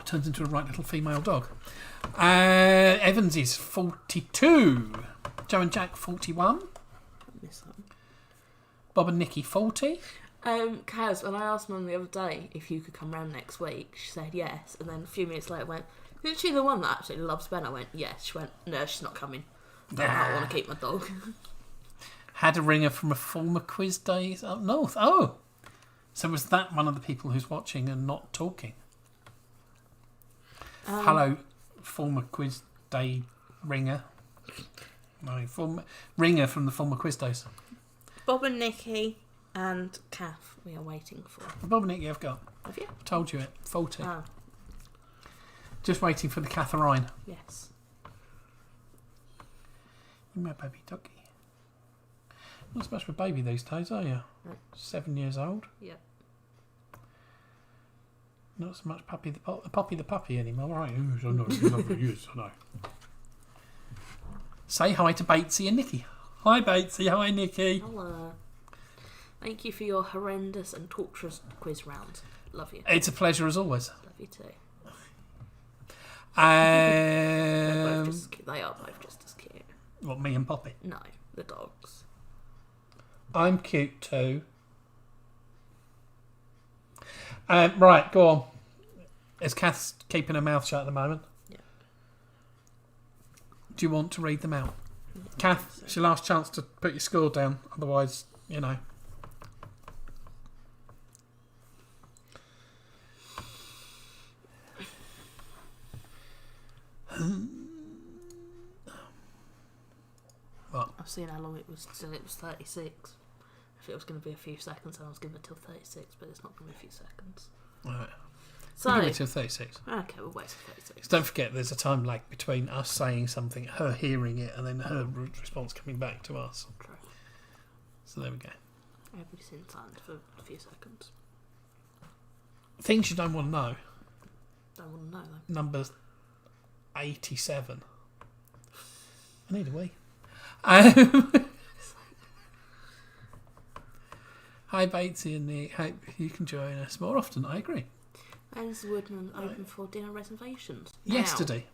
Turns into a right little female dog. Evans is 42. Joe and Jack 41. I miss that. Bob and Nikki 40. Kaz, when I asked Mum the other day if you could come round next week, she said yes, and then a few minutes later went, isn't she the one that absolutely loves Ben? I went, yes. She went, no, she's not coming. I want to keep my dog. Had a ringer from a former quiz days up north. Oh, so was that one of the people who's watching and not talking? Hello, former quiz day ringer. No, former ringer from the former quiz days. Bob and Nikki and Kath we are waiting for. Bob and Nicky I've got. Have you? I told you it. 40. Oh, Just waiting for the Catherine. yes. You're my baby doggy. Not so much of a baby these days, are you? No. 7 years old. Yep. Not so much Puppy the puppy anymore, right? Yes, I know. Yes, I know. Say hi to Batesy and Nikki. Hi, Batesy. Hi, Nikki. Hello. Thank you for your horrendous and torturous quiz round. Love you. It's a pleasure as always. Love you too. Um, They are both just as cute. what, me and Poppy? No, the dogs. I'm cute too. Right, go on. Is Kath keeping her mouth shut at the moment? Yeah. Do you want to read them out? Kath, it's your last chance to put your score down. Otherwise, you know. What? I've seen how long it was till it was 36. If it was going to be a few seconds, I was giving it till 36, but it's not going to be a few seconds. Right. So, We'll give it till 36. Okay, we'll wait till 36. Don't forget, there's a time lag between us saying something, her hearing it, and then her response coming back to us. True. So there we go. Everything's silent for a few seconds. Things you don't want to know. Don't want to know though. Number 87. I need a wee. Hi Batesy and Nick. Hope you can join us more often. I agree. When's Woodman open for dinner reservations? Yesterday.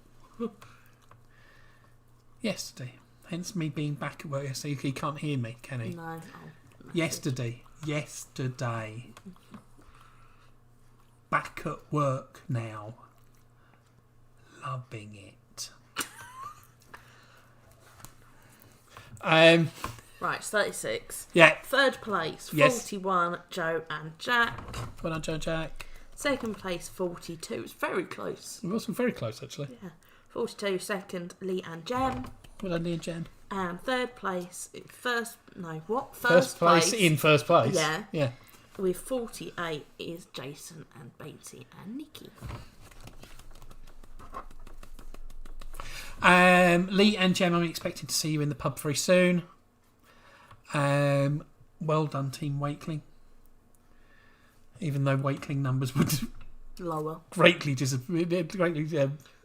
Yesterday. Hence me being back at work. So he can't hear me, can he? No. Yesterday. Back at work now. Loving it. Right, it's 36. Yeah. Third place, Yes. 41, Joe and Jack. Well done, Joe Jack. Second place, 42. It's very close. It wasn't very close, actually. Yeah. 42, second, Lee and Jem. Well done, Lee and Jen. And third place, first First place in first place. Yeah. Yeah. With 48 is Jason and Batesy and Nikki. Lee and Jem, I'm expecting to see you in the pub very soon. Well done, Team Wakeling. Even though Wakeling numbers would Lower. greatly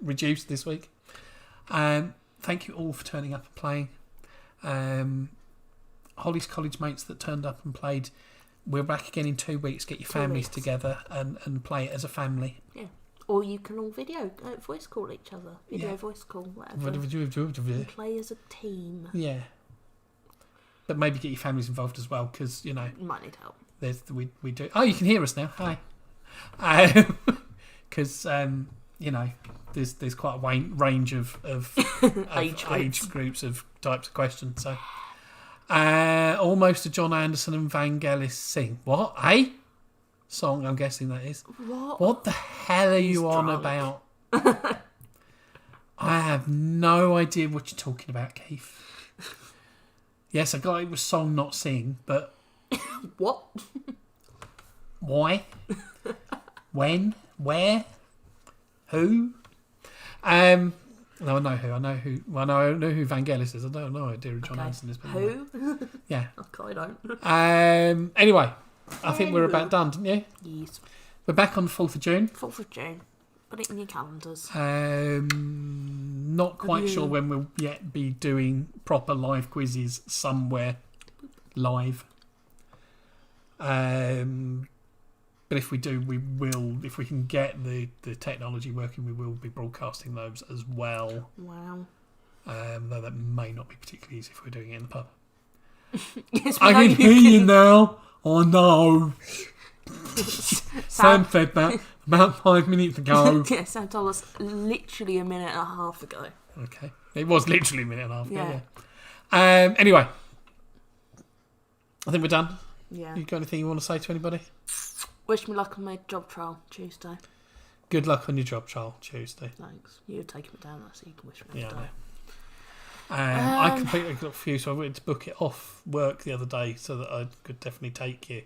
reduced this week. Thank you all for turning up and playing. Holly's college mates that turned up and played. We're back again in 2 weeks. Get your families together and play it as a family. Yeah. Or you can all voice call each other. Voice call, whatever. And play as a team. Yeah. But maybe get your families involved as well, because, you know... You might need help. We do... Oh, you can hear us now. Hi. Because, you know, there's quite a range of age groups of types of questions. So, almost a John Anderson and Vangelis sing. What? Hey? Song, I'm guessing that is. What the hell are you on about? I have no idea what you're talking about, Keith. Yes, I got it was song, not sing, but... What? Why? When? Where? Who? No, I know who. I know who. Well, no, I know who Vangelis is. I don't know idea who John Anderson is. But who? Yeah. Okay, I don't. Anyway, I think we're about done, didn't you? Yes. We're back on the 4th of June. 4th of June. Put it in your calendars. Not quite sure when we'll yet be doing proper live quizzes somewhere live. But if we do, we will. If we can get the technology working, we will be broadcasting those as well. Wow. Though that may not be particularly easy if we're doing it in the pub. Yes, I can hear you now. Oh no. Sam said that about 5 minutes ago. Yeah, Sam told us literally a minute and a half ago. Okay. It was literally a minute and a half ago, yeah. Anyway. I think we're done. Yeah. You got anything you want to say to anybody? Wish me luck on my job trial Tuesday. Good luck on your job trial Tuesday. Thanks. You're taking me down there, so you can wish me luck. I completely got confused, so I went to book it off work the other day so that I could definitely take you.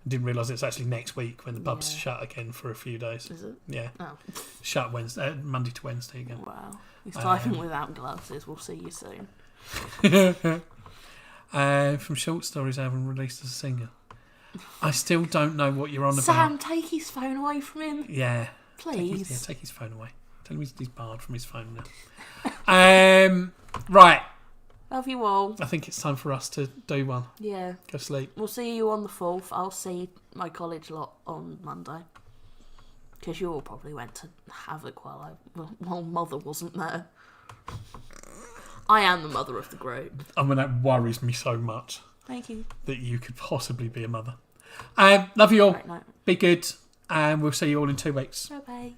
Didn't realise it's actually next week when the pub's shut again for a few days. Is it? Yeah. Oh. Shut Monday to Wednesday again. Wow. He's typing without glasses. We'll see you soon. From Short Stories album released as a singer. I still don't know what you're on about. Sam, take his phone away from him. Yeah. Please. Take his phone away. Tell him he's barred from his phone now. Right. Love you all. I think it's time for us to do one. Yeah. Go sleep. We'll see you on the 4th. I'll see my college lot on Monday. Because you all probably went to Havoc while Mother wasn't there. I am the mother of the group. I mean, that worries me so much. Thank you. That you could possibly be a mother. Love you all. Right, no. Be good. And we'll see you all in 2 weeks. Bye-bye.